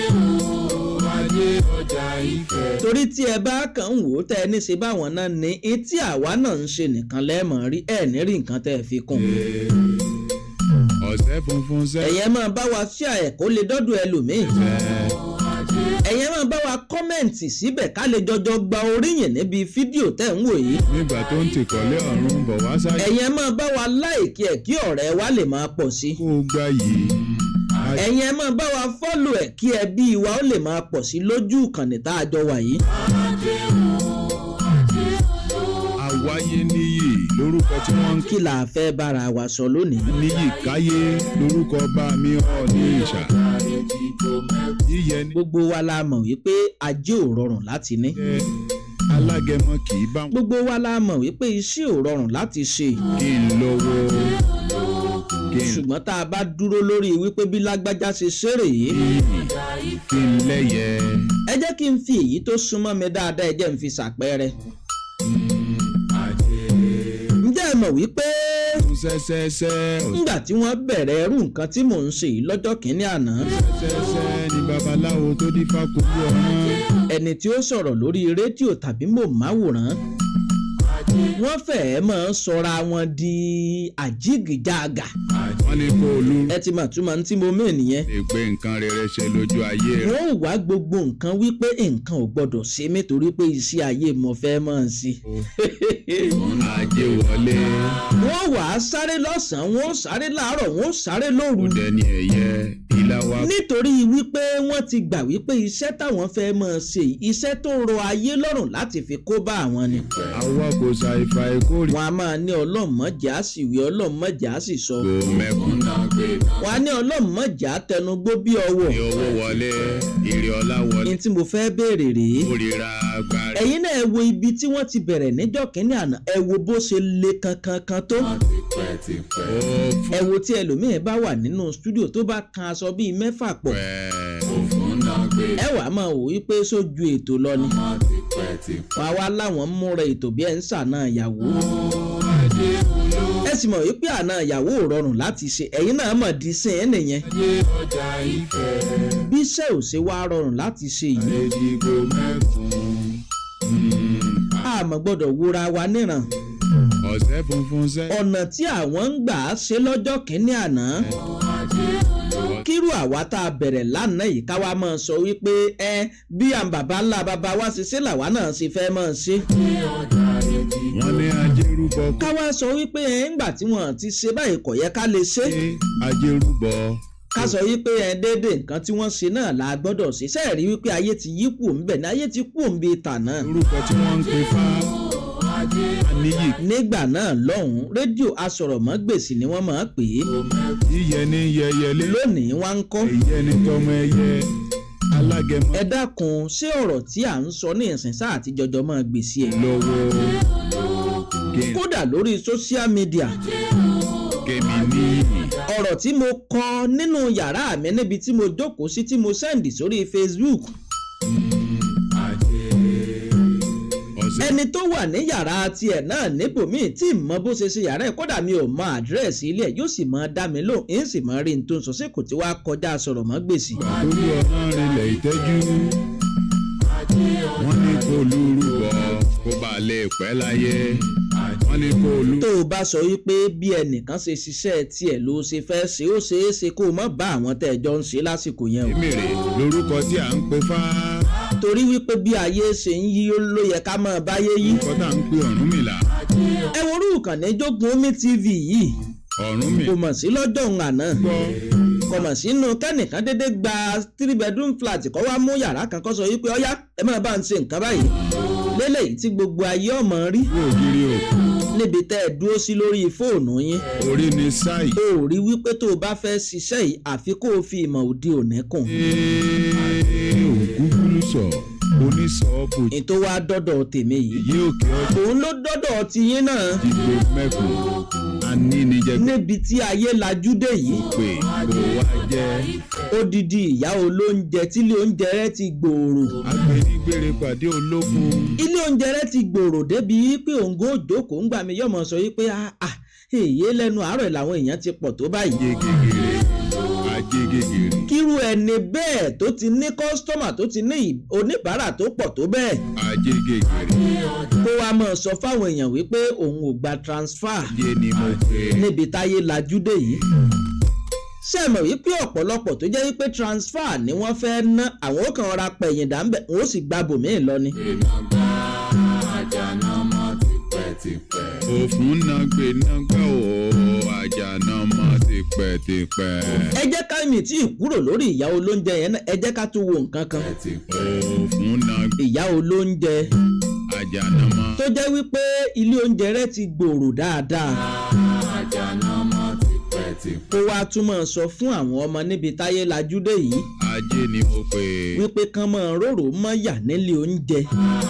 torí tí ẹ bá kàn ń wò ó tẹ́ ẹ ní ṣe báwọn náà ní etí àwa náà ń ṣe nìkan lẹ́ẹ̀mọ́ rí ẹ̀ ní rí nǹkan tẹ́ ẹ fi kún. ọ̀sẹ̀ funfun sẹ́. ẹ̀yẹ́ máa bá wa ṣí àyẹ̀kó lè dọ́dọ̀ ẹlòmíì. ẹ̀yẹ́ máa bá wa kọ́mẹ̀ǹtì síbẹ̀ ká lè jọjọ gba oríyìn níbi fídíò tẹ̀ ń wò yìí. nígbà tó ń tìkọ̀lé ọ̀run bọ̀ wá sáyé. ẹ̀yẹ́ máa bá wa láìkí ẹ̀ kí ọ̀rẹ́ wa lè máa pọ̀ sí. kó o gbá yìí. ẹ̀yẹ́ máa bá wa fọ́lù ẹ̀ kí ẹbí wa ó lè máa pọ̀ sí lójú ìkànnì tá a jọ wà yìí. àwáyé níyì lórúkọ tí wọ́n ń kí la fẹ́ bára wa sọ lónìí. níyì káyé lórúkọ bá mi ọ̀ ní ìṣà. gbogbo wa la mọ̀ wípé ajé ò rọrùn láti ní. alágẹmọ kì í bá. gbogbo wa la mọ̀ wípé iṣẹ́ ò rọrùn láti ṣe. kí n lówó. ṣùgbọ́n tá a bá dúró lórí wípé bí lágbájá ṣe ṣeré yìí. kí n lẹ́yẹ. ẹ jẹ́ kí n fi èyí tó súnmọ́ mi dáadáa ẹ jẹ́ n fi ṣàpẹẹrẹ. ǹjẹ́ ẹ mọ̀ wípé nígbà tí wọ́n bẹ̀rẹ̀ ẹrú nǹkan tí mò ń ṣe yìí lọ́jọ́ kìíní àná. ni babaláwo tó dífá kojú ọ̀ràn. ẹni tí ó sọ̀rọ̀ lórí rédíò tàbí mòmáwòrán. wọ́n fẹ́ẹ́ máa ń sọra wọn di àjígìjàgà. wọ́n ní kó olú. ẹ ti mà túmọ̀ tí mo mẹ́ nìyẹn. ègbé nǹkan rere ṣe lójú ayé rẹ̀. wọ́n wá gbogbo nǹkan wípé nǹkan ò gbọ́dọ̀ ṣe mí torí pé iṣẹ́ ayé mo fẹ́ máa ṣe. ajé wọlé. wọ́n wà á sáré lọ́sàn-án wọ́n sáré láàárọ̀ wọ́n sáré lóru. òde ni ẹ̀yẹ ìlà wa. nítorí wípé wọ́n ti gbà wípé iṣẹ́ táwọn fẹ́ máa ṣe iṣẹ́ tó rọ ayé lọ́rùn láti fi kó bá àwọn ni. àwa kò ṣàìfà ìkórè. wọ́n á máa ní ọlọ́mọdé á sì wí ọlọ́mọdé á sì sọ. gbòmẹ̀kún náà gbé. wọ́n á ní ọlọ́mọdé á tẹnugbó bí ọwọ́. ní owó wọlé èrè ọlá wọlé. ní tí mo fẹ́ béèrè rèé. kórìíra agbára. ẹ̀yin náà ẹ wo ibi tí wọ́n ti bẹ̀rẹ̀ níjọ́ kínní àná ẹ wo bó ṣe le kankan tó. ẹ wo tí ẹlòmíín bá wà nínú stúdíò tó bá kan aṣọ bíi mẹ́fà pọ̀. ẹ wàá máa wò wípé sójú ètò lọ ni. wàá wá láwọn múra ètò bí ẹ ń ṣàna ìyàwó. ẹ sì mọ̀ wípé àna ìyàwó ò rọrùn láti ṣe ẹ̀yin náà mọ̀ di sí ẹ̀ nìyẹn. bí iṣẹ́ ò ṣe wá rọrùn láti ṣe yìí. àmọ́ gbọ́dọ̀ wúra wa níran. ọ̀sẹ̀ funfun sẹ́. ọ̀nà tí àwọn ń gbà á ṣe lọ́jọ́ kìíní àná. kírú àwa tá a bẹ̀rẹ̀ lánàá yìí ká wá máa sọ wípé bí àwọn bàbá ńlá bàbá wa ṣe ṣe làwa náà ṣe fẹ́ máa ṣe. wọ́n ní ajé rúbọ. ká wá sọ wípé ńgbà tí wọ́n ti ṣe báyìí kò yẹ ká lè ṣe. ajé rúbọ. ká sọ wípé déédéé nǹkan tí wọ́n ṣe náà la gbọ́dọ̀ ṣe sẹ́ẹ̀rí wípé ayé ti yí kù ńbẹ̀ ní ayé ti kù ńbi ìtà náà. orúkọ tí wọ́n ń pè fá. nígbà náà lọ́hùn-ún rédíò asọ̀rọ̀mọ́gbèsì ni wọ́n máa pè é. yíyẹ ní yẹyẹlé. lónìí wọ́n ń kọ́. ẹyẹ ní tọmọ ẹyẹ alágẹmọ. ẹ dákun ṣé ọ̀rọ̀ tí à ń sọ ní ìsìn sáà àti jọjọ máa gbèsè ẹ̀. lọ́wọ́ kódà lórí social media. kèmí ní. ọ̀rọ̀ tí mo kọ nínú yàrá mi níbi tí mo jókòó sí tí mo sẹ́ndì sórí Facebook. ẹni tó wà ní yàrá tiẹ̀ náà níbòmíì tí mọ bó ṣe ṣe yàrá ẹ̀ kódà mi ò mọ àdírẹ́sì ilé ẹ̀ yóò sì mọ dá mi lóhùn èyí sì mọ rí n tó ń sọ sí kò tí wàá kọjá sọ̀rọ̀ mọ́ gbèsè. torí ọ̀nà rinlẹ̀ ìtẹ́jú wọ́n ní kó lúrúbọ kó bá lè pẹ́ láyé wọ́n ní kó lú. tó o bá sọ wípé bí ẹnìkan ṣe ṣiṣẹ́ tiẹ̀ ló ṣe fẹ́ ṣe ó ṣeé ṣe kó o má bá àwọn tẹ́ ẹ jọ ń ṣe lásìkò yẹn o. èmèrè lórúkọ tí à ń pè fá. torí wípé bí ayé ṣe ń yí ló yẹ ká máa báyé yí. nǹkan tá à ń pè Ọ̀rúnmìlà. ẹ wo orúkọ ní JOGUNOMI TV yìí. Ọ̀rúnmìlà. kò mọ̀ sí lọ́jọ́ òun àná. gbọ́. kò mọ̀ sínú kẹ́nìkan dédé gba 3-bedroom flat kọ́ wá mú yàrá kan kọ́ sọ wípé ọ̀yá ẹ máa bá ń ṣe nǹkan báyìí. lélẹ́yìí tí gbogbo ayé ọmọ rí. ògiri o. níbi tẹ́ ẹ dúró sí lórí fóònù yín. orí ni sáì. o rí wípé tó o bá fẹ́ ṣiṣẹ́ yìí àfi kó o fi ìmọ̀ òde òní kùn. ògúngúlù sọ oníṣọ́ọ̀bù ètò wa dọ́dọ̀ tèmi yìí yìí òkè ọjà òun ló dọ́dọ̀ tiyín náà dìgbò mẹ́kùn aníníjẹ níbi tí ayé lajú dé yìí pé kò wá jẹ́ odidi ìyá olóúnjẹ tílé oúnjẹ rẹ̀ ti gbòòrò agbẹnigbèrè pàdé ológun ilé oúnjẹ rẹ̀ ti gbòòrò débi pé òǹgó òjòkó ń gbà mí yọmọ sọ yìí pé èyí lẹ́nu àárọ̀ làwọn èèyàn ti pọ̀ tó báyìí. ajé gègèrè kírú ẹni bẹ́ẹ̀ tó ti ní kọ́sítọ́mà tó ti ní oníbàárà tó pọ̀ tó bẹ́ẹ̀. ajé gègèrè kó wa mọ̀ sọ fáwọn èèyàn wípé òun ò gba transfer ajé ni mo pè é níbi táyé lajú dé yìí. ṣé ẹ mọ̀ wípé ọ̀pọ̀lọpọ̀ tó jẹ́ wípé transfer ni wọ́n fẹ́ ná àwọn ó kàn ra pẹ̀yìn dàmbẹ̀ wọ́n ó sì gba bòmíì lọ ni. òfun nàgbé nàgbà ó àjànà mọ́ tipẹ́tipẹ́. ẹ jẹ́ ká mi tí ì kúrò lórí ìyá olóúnjẹ yẹn náà ẹ jẹ́ ká tún wo nǹkan kan. òfun nàgbé ìyá olóúnjẹ àjànà mọ́ tó jẹ́ wípé ilé oúnjẹ rẹ̀ ti gbòòrò dáadáa. àjànà mọ́ tipẹ́tipẹ́. kó wá túmọ̀ sọ fún àwọn ọmọ níbi táyé lajú dé yìí ajé ni mo pè é wípé kán máa rorò mọ́ yà nílé oúnjẹ.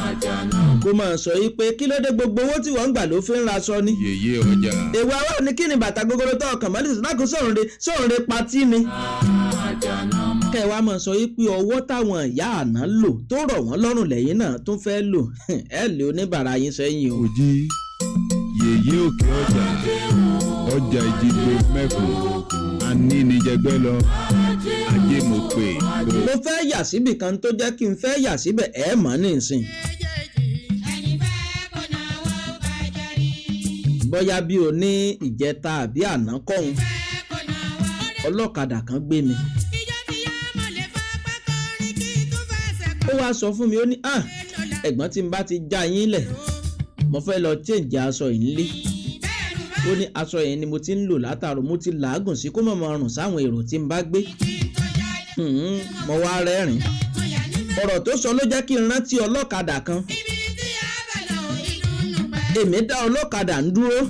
àjànà kó máa sọ yìí pé kí ló dé gbogbo owó tí wọ́n ń gbà ló fi ń raṣọ ni. yèyé ọjà èèwọ̀ àwa ni kí ni bàtà gogoro tó ọkàn mọ́lẹ̀ lákòó sọ̀rọ̀ patí ni. àjànà mọ́ kẹwàá máa sọ yìí pé ọwọ́ táwọn ìyá àná lò tó rọ̀ wọ́n lọ́rùn lẹ́yìn náà tún fẹ́ lò ẹ lé oníbàárà yín sẹ́yìn o. òjì yèyé òkè ọjà ìjìgbò mẹ́kùn aníníjẹgbẹ́ lọ ajé mo pè é. mo fẹ́ yà síbì kan tó jẹ́ kí n fẹ́ yà síbẹ̀ ẹ̀ mọ́ nísìn. bóyá bí o ní ìjẹta àbí àná kọ́hún ọlọ́kadà kan gbé mi. ó wá sọ fún mi ó ní ẹ̀gbọ́n tí n bá ti já yín lẹ̀ mo fẹ́ lọ change aṣọ yìí nílé. ó ní aṣọ yẹn ni mo ti ń lò látàrọ mo ti làágùn sí kó mọ̀ mọ̀ rùn sáwọn èrò tí n bá gbé. mo wá rẹ́rìn. ọ̀rọ̀ tó sọ ló jẹ́ kí n rántí ọlọ́kadà kan. èmi dá ọlọ́kadà ń dúró.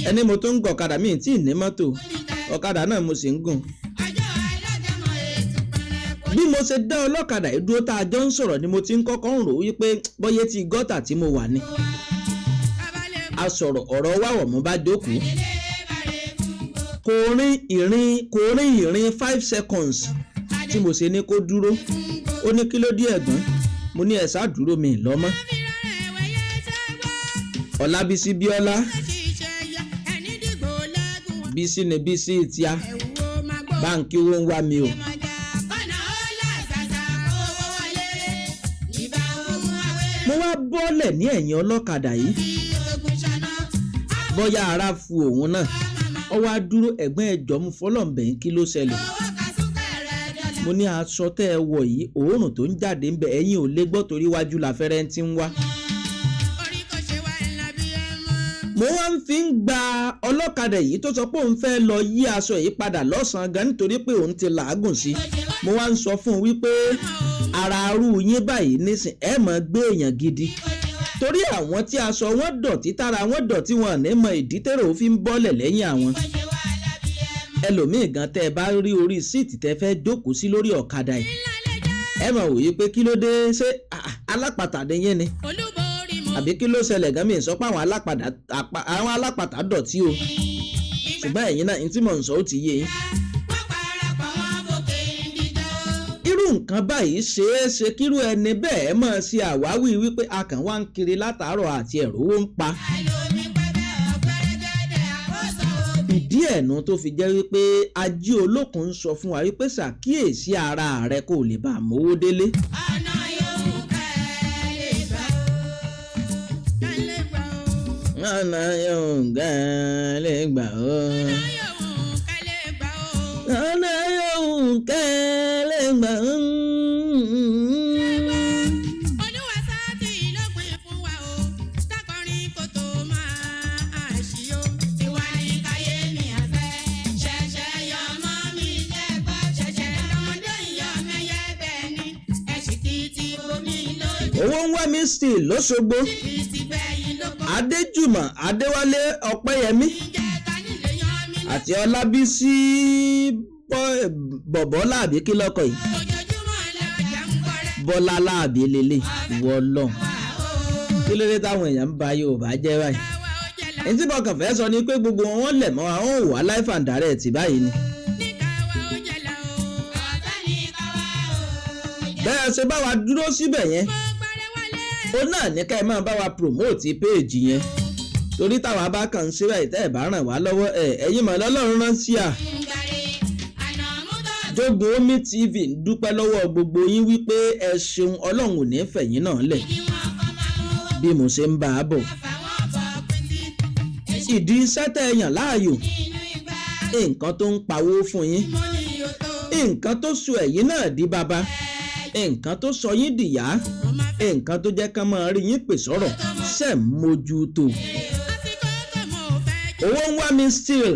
ẹni mo tó ń gun ọ̀kadà mi tí ì ní mọ́tò ọ̀kadà náà mo sì ń gùn. bí mo ṣe dá ọlọ́kadà yìí dúró tá a jọ ń sọ̀rọ̀ ni mo ti ń kọ́kọ́ ń rò wípé bọ́yé ti gọ́tà tí mo wà ní. a sọ̀rọ̀ ọ̀rọ̀ wáwọ̀ mo bá jókòó. kò rin ìrìn 5 seconds tí mo ṣe ní kó dúró. ó ní kí ló dé ẹ̀gbọ́n mo ní ẹ̀sà dúró mi lọ́mọ́. Ọlábísí Bíọ́lá Bísí ni Bísí tíá báńkì owó ń wá mi o. mo wá bọ́lẹ̀ ní ẹ̀yìn ọlọ́kadà yìí bóyá ara fu òun náà ó wá dúró ẹ̀gbọ́n ẹ̀jọ̀ mu fọlọ́ǹbẹ̀yìn kí ló ṣẹlẹ̀. mo ní aṣọ tẹ́ ẹ wọ̀ yìí òórùn tó ń jáde ń bẹ ẹ̀yìn ò lè gbọ́ torí wájú làfẹ́rẹ́ ti ń wá. mo wá ń fi ń gba ọlọ́kadà yìí tó sọ pé òun fẹ́ lọ yí aṣọ yìí padà lọ́sàn-án gan nítorí pé òun ti làágùn sí. mo wá ń sọ fún un wípé ara arú yín báyìí nísìn ẹ mọ̀ gbé èèyàn gidi torí àwọn tí aṣọ wọn dọ̀tí tára wọn dọ̀tí wọn ní mọ ìdí tẹ́rọ òfin bọ́lẹ̀ lẹ́yìn àwọn. ẹlòmíì gan tẹ́ ẹ bá rí orí síìtì tẹ́ fẹ́ jókòó sí lórí ọ̀kadà yìí ẹ mọ̀ wòye pé kí ló dé ṣé alápàtà ni yín ni àbí kí ló ṣẹlẹ̀ gan mi sọ pé àwọn alápàtà dọ̀tí o ṣùgbọ́n ẹ̀yin náà ní tí mò ń sọ ó ti yé yín. irú nǹkan báyìí ṣeé ṣe kírú ẹni bẹ́ẹ̀ máa ṣe àwáwí wípé a kàn wá ń kiri látàárọ̀ àti ẹ̀rọ owó ń pa. ìdí ẹ̀nu tó fi jẹ́ wípé Aje Olokun ń sọ fún wa wípé ṣàkíyèsí ara rẹ kó lè bá mówó délé. ọ̀nà yóò gán lè gbà ó. ọ̀nà yóò gán lè gbà ó. owó ń wá mi sí lọ́sọ̀gbọ̀. Adéjùmọ̀ Adéwálé Ọpẹ́yẹmí àti Ọlábísí bọ̀bọ́lá àbí kí lọ́kọ̀ yìí Bọ́lá láàbí lélẹ̀ ìwọ Ọlọ́run kí ló dé táwọn èèyàn ń ba Yorùbá jẹ́ báyìí. èyí tí mo kàn fẹ́ sọ ni pé gbogbo wọn lẹ̀ mọ́ àwọn òwà life and direct báyìí ni. bẹ́ẹ̀ ṣe bá wa dúró síbẹ̀ yẹn ó náà ní ká ẹ máa bá wa promote page yẹn torí táwa bá kàn ń ṣe báyìí tẹ́ ẹ̀ bá ràn wá lọ́wọ́ ẹ̀yin mọ̀ lọ́lọ́run rán sí à. JOGUNOMITV ń dúpẹ́ lọ́wọ́ gbogbo yín wípé ẹ ṣeun Ọlọ́run ò ní fẹ̀yìn náà lẹ̀ bí mo ṣe ń bá a bọ̀. ìdí iṣẹ́ tẹ́ ẹ yàn láàyò nǹkan tó ń pawó fún yín nǹkan tó sọ ẹ̀yin náà di bàbá nǹkan tó sọ yín dìyá nǹkan tó jẹ́ ká máa rí yín pè sọ̀rọ̀ ṣe ń mójútó. owó ń wá mi still.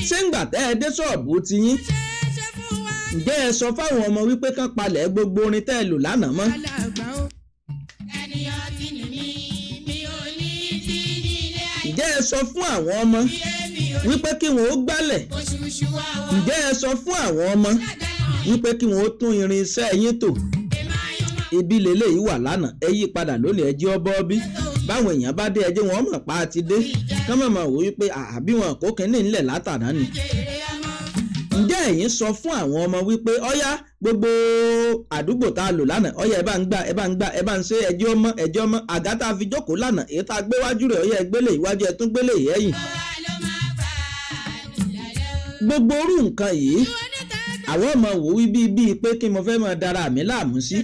ṣé ń gbà tẹ́ ẹ dé ṣọ́ọ̀bù ti yín ǹjẹ́ ẹ sọ fáwọn ọmọ wípé kán palẹ̀ gbogbo orin tẹ́ ẹ lò lánàá mọ́. ǹjẹ́ ẹ sọ fún àwọn ọmọ wípé kí wọn ó gbálẹ̀. ǹjẹ́ ẹ sọ fún àwọn ọmọ wípé kí wọn ó tún irinṣẹ́ yín tò. ibi lélẹ́yìí wà lánàá ẹ yí padà lónìí ẹ jẹ́ ọ bọ́ bí báwọn èèyàn bá dé ẹ jẹ́ wọn mọ̀ pa á ti dé ká má máa wò wípé àbí wọn kò kínní ńlẹ̀ látàná ni. ǹjẹ́ ẹ̀yin sọ fún àwọn ọmọ wípé ọ̀yá gbogbo àdúgbò tá a lò lánàá ọ̀yá ẹ bá ń gbà ẹ bá ń ṣe ẹjọ́ ọmọ àga tá a fi jókòó lánàá èyí tá a gbé wájú rẹ̀ ọ̀yá ẹ gbélé ìwájú ẹ tún gbélé ìyẹ́yìn. gbogbo orú nǹkan yìí àwọn ọmọ wò wí bíi pé kí mo fẹ́ máa dara mi láàmú sí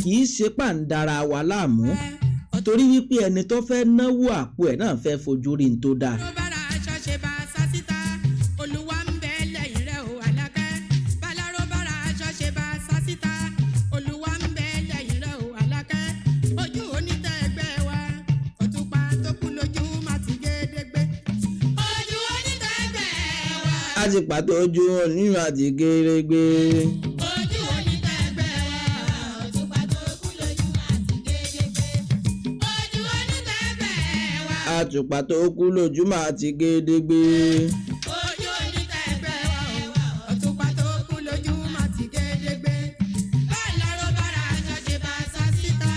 kì í ṣe pà ń dara wa láàmú torí wípé ẹni tó fẹ́ náwó àpò ẹ̀ náà fẹ́ fojú rí n tó dáa. a ti pàtó ojú onímọ̀ àti gèrègbè. àtùpà tó kú lójúmọ́ àti gédégbé. ojú onítẹ̀gbẹ́ wa o àtùpà tó kú lójúmọ́ àti gédégbé. báà láró bára aṣọ ṣe bá aṣọ síta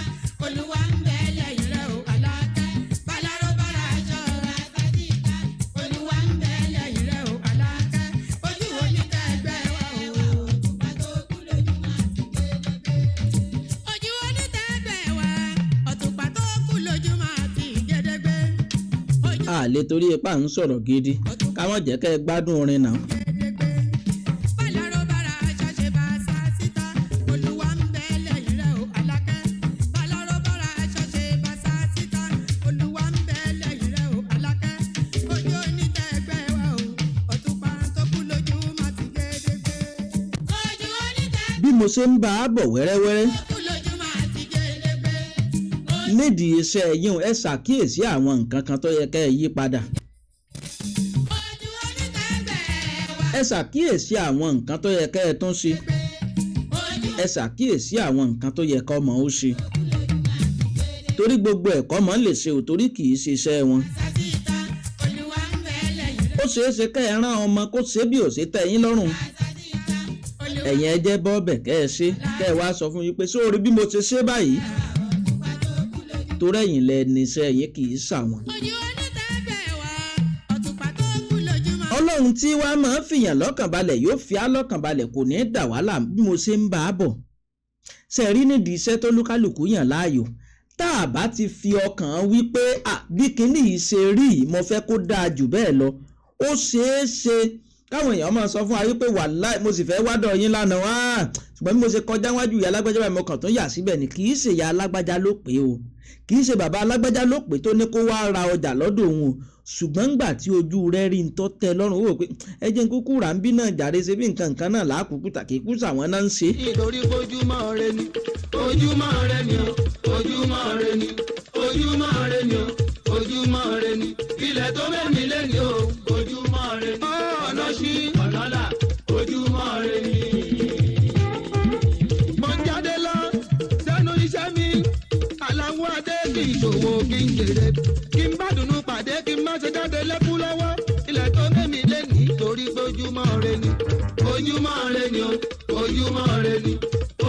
olúwa ń bẹ lẹ́yìn rẹ̀ o alákẹ́. báà láró bára aṣọ aṣọ síta olúwa ń bẹ lẹ́yìn rẹ̀ o alákẹ́. ojú onítẹ̀gbẹ́ wa o àtùpà tó kú lójúmọ́ àti gédégbé. ojú onítẹ̀gbẹ́ wa àtùpà tó kú lójúmọ́ àti gédégbé. a lè torí ipá ń sọ̀rọ̀ gidi káwọn jẹ́ kẹ́ ẹ gbádùn orin náà. bí mo ṣe ń bá a bọ̀ wẹ́rẹ́wẹ́rẹ́ nídìí iṣẹ́ yín ẹ ṣàkíyèsí àwọn nǹkan kan tó yẹ kẹ́ ẹ yí padà. ẹ ṣàkíyèsí àwọn nǹkan tó yẹ kẹ́ ẹ tún ṣe. ẹ ṣàkíyèsí àwọn nǹkan tó yẹ kọ́ ọmọ ó ṣe. torí gbogbo ẹ̀kọ́ mọ́ lè ṣe ò torí kì í ṣe iṣẹ́ wọn. ó ṣeé ṣe kẹ́ ẹ rán ọmọ kó ṣe bí ò ṣe tẹ́ yín lọ́rùn. ẹ̀yin ẹ jẹ́ bọ́ọ̀bẹ̀ kẹ́ ẹ ṣe kẹ́ ẹ wá sọ fún yín pé sóòrí bí mo ṣe ṣe báyìí torí ẹ̀yin lẹ níṣẹ́ yín kì í ṣàwọn. Ọlọ́run tí wàá máa ń fìyàn lọ́kàn balẹ̀ yóò fi á lọ́kàn balẹ̀ kò ní í dà wá láàmú bí mo ṣe ń bá a bọ̀. ṣe rí nídìí iṣẹ́ tó lúkálùkù yàn láàyò tá a bá ti fi ọkàn wípé bí kinní yìí ṣe rí mo fẹ́ kó dáa jù bẹ́ẹ̀ lọ ó ṣeé ṣe káwọn èèyàn máa sọ fún wa wípé wàláì mo sì fẹ́ wádọ̀ yín lánàá wá ṣùgbọ́n bí mo ṣe kọjá wájú ìyá alágbájá báyìí mo kàn tún yà síbẹ̀ ni kì í ṣe ìyá alágbájá ló pé o kì í ṣe bàbá alágbájá ló pé tó ní kó wá ra ọjà lọ́dọ̀ òun o ṣùgbọ́n ńgbà tí ojú rẹ̀ rí ń tọ́ tẹ lọ́rùn ó wò pé ẹ jẹ́ n kúkú rà ń bí náà jàre ṣe bí nǹkan náà làákùkù tàkìkù sàwọn náà ń ṣe. nítorí ojúmọ́ rẹ ni ojúmọ́ rẹ ni ojúmọ́ rẹ ni ojúmọ́ rẹ ni ojúmọ́ rẹ ni ilẹ̀ tó mẹ́mi lẹ́ni o ojúmọ́ rẹ ni ọ̀nà sí ọ̀nà là ojúmọ́ rẹ ni. mo ń jáde lọ sẹ́nu iṣẹ́ mi aláwọ̀ adé kì í ṣòwò kí n jèrè kí n bá dùnú pàdé kí n má ṣe jáde lẹ́kú lọ́wọ́ ilẹ̀ tó mẹ́mi lẹ́ni torí ojúmọ́ rẹ ni ojúmọ́ rẹ ni o ojúmọ́ rẹ ni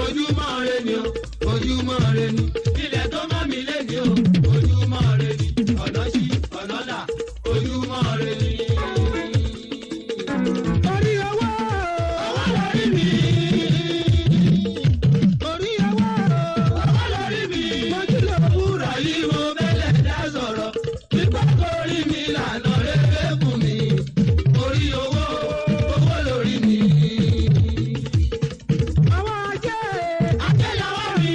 ojúmọ́ rẹ ni o ojúmọ́ rẹ ni ilẹ̀ tó mọ́ mi lé ni o ojúmọ́ rẹ ni ọ̀nà sí ọ̀nà là ojúmọ́ rẹ ni. orí owó lórí mi orí owó lórí mi mojú ló wúrọ̀ yìí mo bẹ́lẹ̀ dá sọ̀rọ̀ nígbà tó rí mi lànà rere fún mi orí owó lórí mi. ọwọ́ ajé lọ́wọ́ mi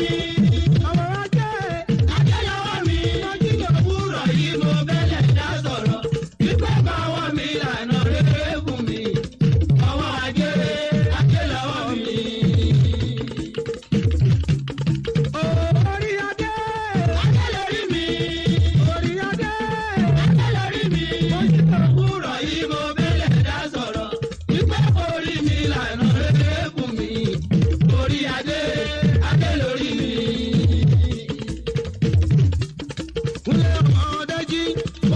ọwọ́ ajé lọ́wọ́ mi mojú ló wúrọ̀ yìí mo bẹ́lẹ̀ dá sọ̀rọ̀ nígbà tó wọ́ mi lànà rere fún mi ọwọ́ ajé lọ́wọ́ mi. orí adé lórí mi orí adé lórí mi mojú ló wúrọ̀ yìí mo bẹ́lẹ̀ dá sọ̀rọ̀ nígbà tó rí mi lànà rere fún mi orí adé lórí mi. Kúnlé ọmọdé jí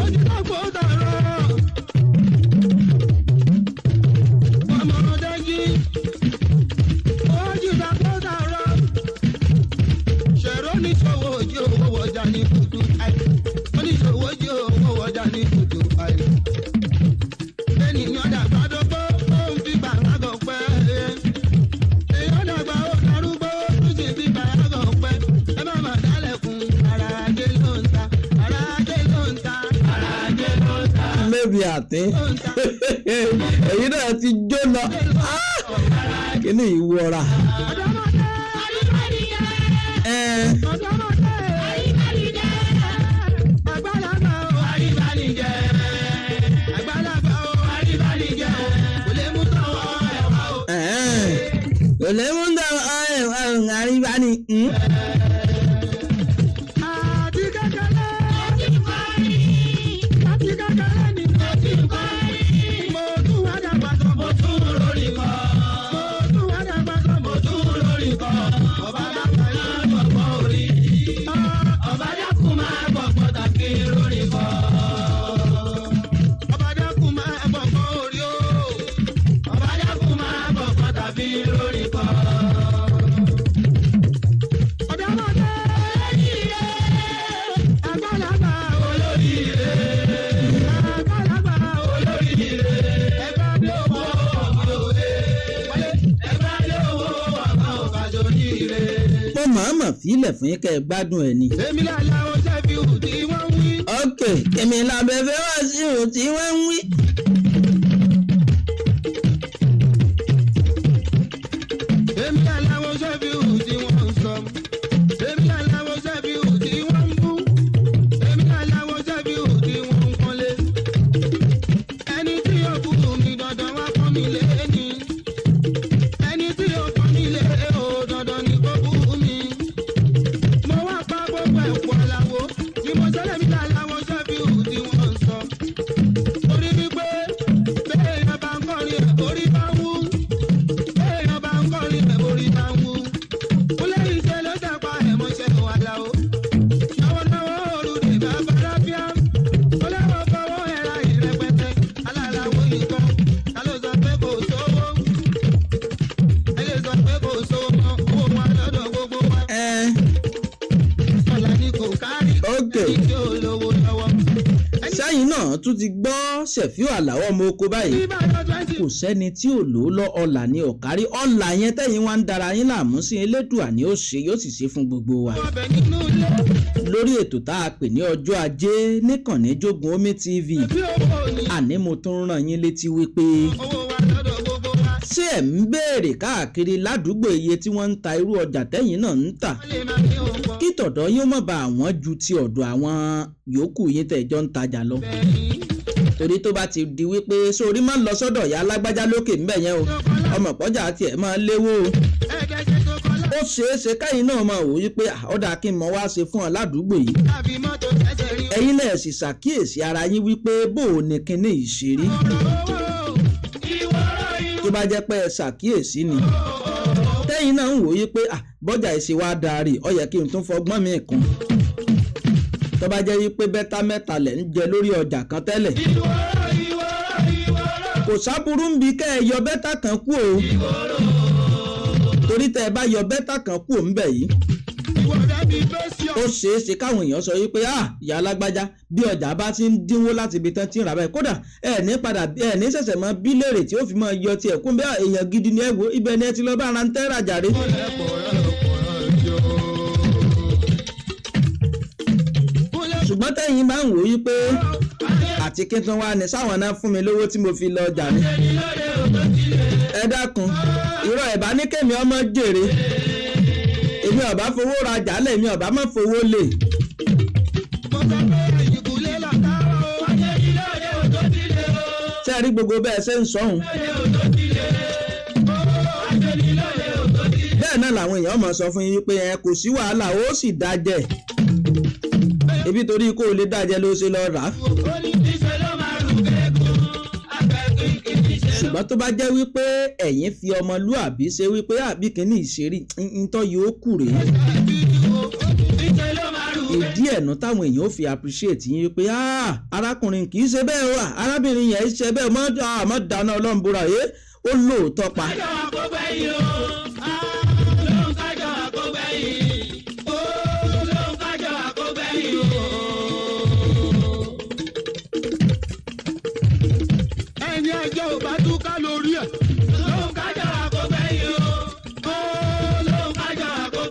ojú tó kó tọrọ ọmọdé jí ojú tó kó tọrọ ṣèrò oníṣòwò ojú owó wọjà ní kùtù àì oníṣòwò ojú owó wọjà ní kùtù àì ènìyàn dàgbà dógbó ó ń fi bàlágọ̀ pẹ́ èèyàn dàgbà ó darúgbó ó sì fi bàlágọ̀ pẹ́ ẹ má má dálẹ̀kùn ara ajé ló ń ta ara ajé ló ń ta ara ajé ló ń ta maybe àtín èyí náà ti jó lọ kí ni ìwọra. ọ̀dọ́mọdé àríkàlìyẹ ọ̀dọ́mọdé àríkàlìyẹ àgbàlagbà ó àríkàlìyẹ àgbàlagbà ó àríkàlìyẹ kò lè mú sọ́wọ́ ẹ̀wà ó. kò lè mú dá àríwá ni. àti kékeré àti kọ́rí àti kékeré ni àti kọ́rí mo tún wá dàgbà tán mo tún lórí kọ́ mo tún wá dàgbà tán mo tún lórí kọ́ ọba dàgbà yóò gbọ̀gbọ́ orí ọba dákun máa gbọ̀gbọ́ tàbí lórí kọ́ ọba dákun máa gbọ̀gbọ́ orí o ọba dákun máa gbọ̀gbọ́ tàbí lórí kọ́. ọ̀dọ́mọdé olóríire àgbàlagbà olóríire àgbàlagbà olóríire ẹgbẹ́ dé owó ọ̀gbà òde wọlé ẹgbẹ́ dé owó ọ̀gbà òkàjọ níire. mo màámà fílẹ̀ fún yín kẹ́ ẹ gbádùn ẹ̀ ni. èmi làlá o ṣẹ́bi ò tí wọ́n wí. ok èmi làbẹ̀fẹ̀ wá sí ohun tí wọ́n ń wí. èmi làlá o ṣẹ́bi ò tí wọ́n ń sọ. èmi làlá o ṣẹ́bi ò tí wọ́n ń bú. èmi làlá o ṣẹ́bi ò tí wọ́n ń kọ́lé. ẹni tí yóò bú mi dandan wá pọ́n mi lé ní. ẹni tí yóò pọ́n mi lé o dandan ni kó bú mi. mo wá pa gbogbo ẹ̀kọ́ àlàwo ni mo sẹ́lẹ̀ mi làlá o ṣẹ́bi ò tí wọ́n ń sọ. torí wípé bẹ́ẹ̀ yẹn bá ń kọrin ẹ̀ orí bá wú. èèyàn bá ń kọrin ẹ̀ orí bá ń wú. kúlẹ̀ iṣẹ́ ló dàgbà ẹ̀mọ́ṣẹ́ wàhálà o. náwó olùdè bàbá rábíà. olówó fọwọ́ ẹ̀ra ìrẹpẹtẹ. alálàwọ̀ ìkan ta ló sọ pé kò sówó. ẹ lè sọ pé kò sówó mọ́ owó wọn lọ́dọ̀ gbogbo wa. ọ̀la ni kò kárí. ok ẹni tí ò lówó lọ́wọ́. sẹ́yìn náà tún ti gbọ́ Ṣẹ̀fíù Àlàó ọmọ oko báyìí. Ìbàdàn 20. kò sẹ́ni tí ò lò ó lọ ọ̀là ní ọ̀kárí ọ̀là yẹn tẹ́yìn wá ń dara yín láàmú sí Elédùà ni ó ṣe yóò sì ṣe fún gbogbo wa. ọbẹ̀ nínú ilé. lórí ètò tá a pè ní ọjọ́ ajé níkànnì Jogunomi TV bí owó ni àní mo tún rán yín létí wípé owó wa lọ́dọ̀ gbogbo wa. ṣé ẹ̀ ń béèrè káàkiri ládùúgbò iye tí wọ́n ń ta irú ọjà tẹ́yìn náà ń tà wọ́n lè máa ní òun pọ̀. kí tọ̀dọ̀ yín ó má ba àwọn ju ti ọ̀dọ̀ àwọn yòókù yín tẹ̀jọ́ ń tajà lọ. torí tó bá ti di wípé sórí máa ń lọ sọ́dọ̀ ìyá alágbájá lókè ńbẹ̀ yẹn o ọmọ pọ́jà tiẹ̀ máa léwó o. ó ṣeé ṣe káyìn náà máa wò wípé ọ̀dà kí n mọ̀ wá ṣe fún ọ ládùúgbò yìí. ẹ̀yin náà sì ṣàkíyèsí ara yín wípé bó o ní kinní ìṣeré. tó bá jẹ́ pé ẹ ṣàkíyèsí ni tẹ́yìn náà ń wò wípé bọ́jà ìṣe wa darí ó yẹ kí n tún fọgbọ́n mi kún. tó bá jẹ́ wípé bẹ́tà mẹ́ta lẹ̀ ń jẹ lórí ọjà kan tẹ́lẹ̀ kò sábúrú ń bi kẹ́ ẹ yọ bẹ́tà kan kú o torí tẹ́ ẹ bá yọ bẹ́tà kan kú o ń bẹ̀ yìí ó ṣeé ṣe káwọn èèyàn sọ wípé ìyá alágbájá bí ọjà bá ti ń dínwó láti ibi tán tí ń rà báyìí kódà ẹ ní ṣẹ̀ṣẹ̀ mọ bí léèrè tí ó fi mọ yọ tiẹ̀ kún bẹ́ẹ̀ èèyàn gidi ni ẹ wo ibẹ̀ ni ẹ ti lọ bá ara ń tẹ́ rajà rí. ṣùgbọ́n tẹ́yìn máa ń wò yí pé àti kí n tún wá ní sáwọn náà fún mi lówó tí mo fi lọ ọjà ni. ẹ dákun irọ́ ẹ̀ bá ní kémi ọmọ jèrè èmi ọba fowó rajà lẹ̀ èmi ọba má fowó lè. ṣé ẹ rí gbogbo bẹ́ẹ̀ ṣe ń sọ̀hún. bẹ́ẹ̀ náà làwọn èèyàn máa sọ fún yín pé ẹ kò sí wàhálà ó sì dájẹ́ ebi torí kó o lè dájẹ́ ló ṣe lọ rà á. ṣùgbọ́n tó bá jẹ́ wípé ẹ̀yin fi ọmọlúàbí ṣe wípé àbí kìíní ìṣeré ntọ́ yóò kù rèé. ìdí ẹ̀nu táwọn èèyàn ó fi appreciate yín wípé arákùnrin kì í ṣe bẹ́ẹ̀ wà arábìnrin yẹn ṣe bẹ́ẹ̀ mọ́ dáná ọlọ́run búra yé ó lóòótọ́ pa.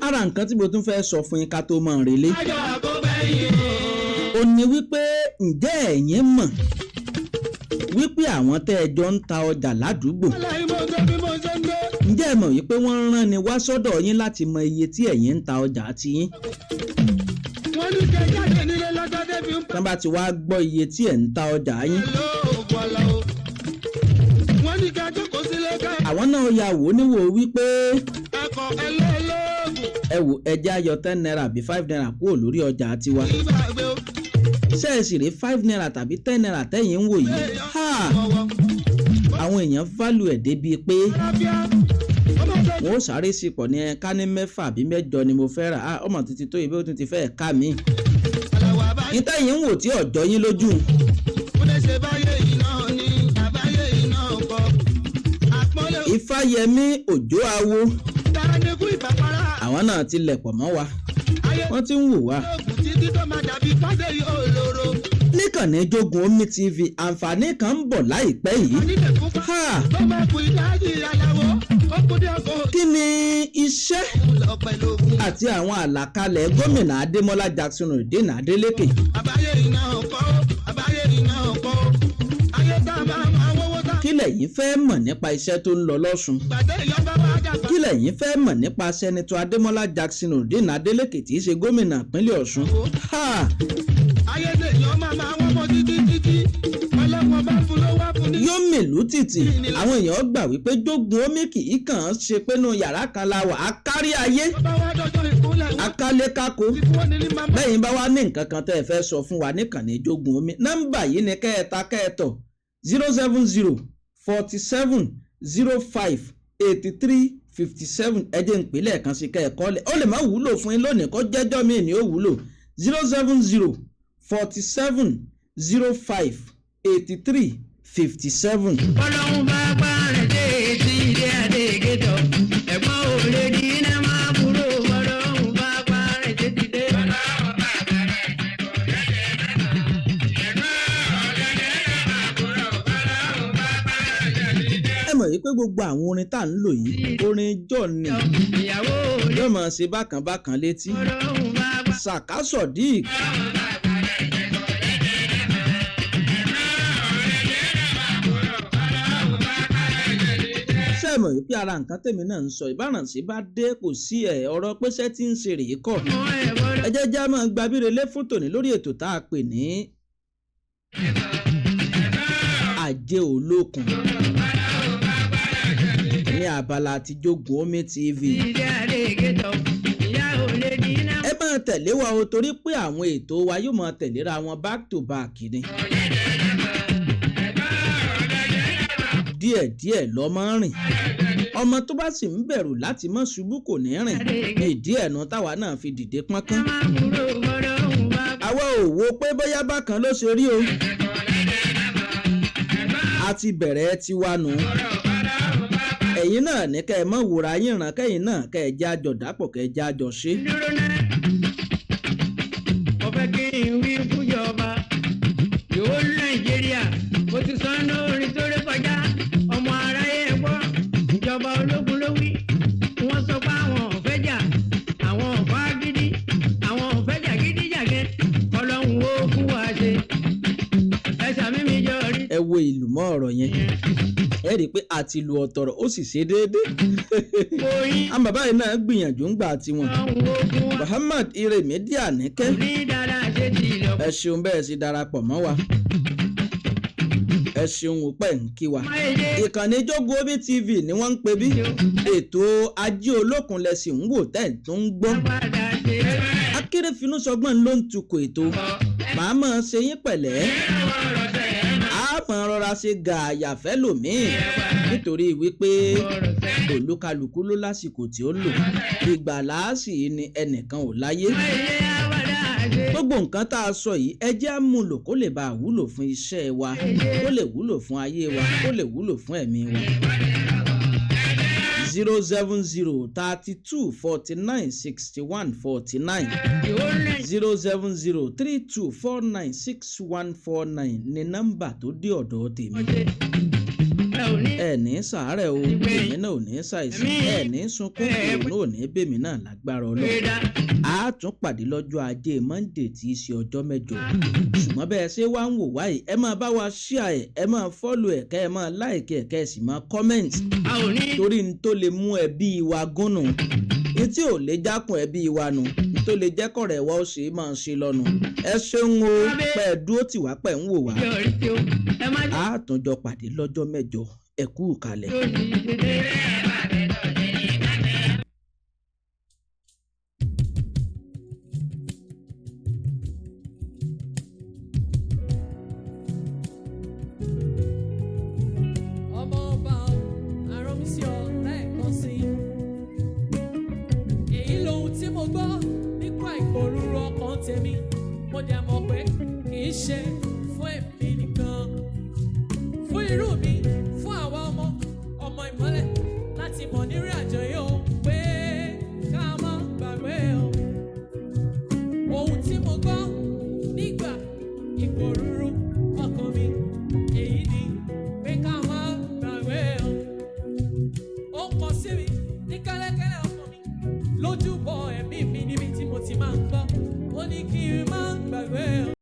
ara nǹkan tí mo tún fẹ́ sọ fún yín ká tó mọ̀ rélé ó ní wípé ǹjẹ́ ẹ̀yin mọ̀ wípé àwọn tẹ́ ẹ jọ ń ta ọjà ládùúgbò ǹjẹ́ ẹ mọ̀ wípé wọ́n rán ni wá sọ́dọ̀ yín láti mọ iye tí ẹ̀yin ń ta ọjà ti yín. tán bá ti wá gbọ́ iye tí ẹ̀ ń ta ọjà yín àwọn náà ya wò níwò wípé ẹ wò ẹjẹ́ ayọ̀ 10 naira àbí 5 naira kúrò lórí ọjà tiwa ṣé ẹ sì rí 5 naira tàbí 10 naira tẹ́yìn ń wò yìí àwọn èèyàn value ẹ̀ débi pé wọ́n ó sáré sí pọ̀ ní ká ní 6 àbí 8 ni mo fẹ́ rà ọmọ títí tó ibi ó tún ti fẹ́ ká mi ní tẹ́yìn ń wò tí ọ̀jọ́ yín lójú. Ifáyẹmí Òjó Awo àwọn náà ti lẹ̀pọ̀ mọ́ wa wọ́n ti ń wò wá. níkànnì Jogun Omi TV àǹfààní kan ń bọ̀ láìpẹ́ yìí. kí ni iṣẹ́ àti àwọn àlàkalẹ̀ gómìnà Adémọ́lá Jackson Òdìnà Adélékè? kí lẹ̀yin fẹ́ mọ̀ nípa iṣẹ́ tó ń lọ lọ́sùn? kí lẹ̀yin fẹ́ mọ̀ nípa sẹ́nitọ́ Adémọ́lá Jackson Òdìnà Adélékè tí í ṣe gómìnà ìpínlẹ̀ Ọ̀ṣun? yóò mèlú tìtì àwọn èèyàn gbà wípé Jogun Omi kì í kàn án ṣe pé nínú yàrá kan la wà á kárí ayé akálékáko. bẹ́yìn bá wá ní nǹkan kan tẹ́ ẹ fẹ́ sọ fún wa níkànnì Jogun Omi nọ́mbà yìí ni kẹ́ẹ̀ta kẹ́ẹ̀tọ̀ 07047058357 ẹjẹ́ ń pè lẹ́ẹ̀kan sí kẹ́ẹ̀kọ́ lẹ̀ ó lè má wúlò fún yín lónìí kó jẹ́jọ́ mi ní ó wúlò 07047058357. ọlọ́run bá gbá rẹ̀ dé etí ilé adé gẹ́tọ̀ ẹ̀gbọ́n ò lè di iná máa burú ọlọ́run bá gbá rẹ̀ dé ti dé. ẹ mọ̀ yìí pé gbogbo àwọn orin tá à ń lò yìí orin John ni yóò máa ṣe bákan bákan létí. Sàká Sodiq mọ̀ wípé ara nǹkan tèmi náà ń sọ ìbárànsí bá dé kò sí ọ̀rọ̀ pẹ́sẹ́ tí ń ṣe rèé kọ̀. ẹ jẹ́ já máa gba bírelé fún tòní lórí ètò tá a pè ní Aje Olokun ní abala àti Jogun Omi TV. ẹ máa tẹ̀lé wa o torí pé àwọn ètò wa yóò máa tẹ̀léra wọn back to back ni. díẹ̀díẹ̀ lọ́mọ rìn ọmọ tó bá sì ń bẹ̀rù láti má ṣubú kò ní rìn ní ìdí ẹ̀nu táwa náà fi dìde pọ́nkán. àwa ò wo pé bóyá bákan ló ṣe rí o a ti bẹ̀rẹ̀ tiwa nù. ẹ̀yin náà ní kẹ́ ẹ mọ̀ wòrà yín ràn kẹ́yìn náà kẹ́ ẹ jẹ́ àjọ dàpọ̀ kẹ́ ẹ jẹ́ àjọ ṣe. dúró náà mo fẹ́ kí n wí fújọba yòó nàìjíríà ó ti sọ ní orin tó rí kọjá ọmọ aráyé gbọ́ ìjọba ológun ló wí wọ́n sọ pé àwọn ò fẹ́ jà àwọn ò fà gidi àwọn ò fẹ́ jà gidi jàgẹ́ ọlọ́run ó fún wa ṣe ẹ̀sà mímí jọ rí. ẹ wo ìlú mọ́ ọ̀rọ̀ yẹn ẹ rí i pé àti lu ọ̀tọ̀rọ̀ ó sì ṣe déédéé. àwọn bàbá yìí náà gbìyànjú ń gbà tiwọn. Muhammad Iremedi Anike ẹ ṣeun bẹ́ẹ̀ sì darapọ̀ mọ́ wa ẹ ṣeun pẹ̀ ń kí wa. ìkànnì JOGUNOMITV ni wọ́n ń pè bí ètò Aje Olokun lẹ́sìn ń wò tẹ́ ẹ̀ tó ń gbọ́. Akérèfínú sọgbọ́n ló ń tukọ̀ ètò màá mọ̀ ṣe yín pẹ̀lẹ́ àmọ́ rọra ṣe gààyà fẹ́ lòmíì nítorí wípé olúkálùkù ló lásìkò tí ó lò ìgbà láàsì ni ẹnìkan ò láyé. gbogbo nǹkan tá a sọ yìí ẹ jẹ́ á mú lò kó lè bá a wúlò fún iṣẹ́ wa kó lè wúlò fún ayé wa kó lè wúlò fún ẹ̀mí wa. 07032496149 07032496149 ni nọ́mbà tó dé ọ̀dọ̀ tèmi. ẹ ní sàárẹ̀ o èmi náà ò ní ṣàìsàn ẹ ní sunkún òun ò ní bèmí náà lágbára Ọlọ́run. a tún pàdé lọ́jọ́ Ajé Monday tí í ṣe ọjọ́ mẹ́jọ. ṣùgbọ́n bẹ́ẹ̀ ṣe wá ń wò wáyé ẹ máa bá wa share ẹ máa follow ẹ̀ kẹ́ ẹ máa like ẹ̀ kẹ́ ẹ sì máa comment. torí n tó lè mú ẹbí wa gúnnù ní tí ò lè jákun ẹbí wa nù ní tó lè jẹ́kọ̀rẹ́ wa ó ṣe máa ṣe lọ́nu. ẹ ṣeun o pẹ́ dúró tì wá pẹ́ ń wò wá. a tún jọ pàdé lọ́jọ́ mẹ́jọ ẹ kú kalẹ̀. mo dẹ̀ mọ̀ pé kì í ṣe fún èmi nìkan fún irú mi fún àwa ọmọ ìmọ́lẹ̀ láti mọ̀ nírìn àjò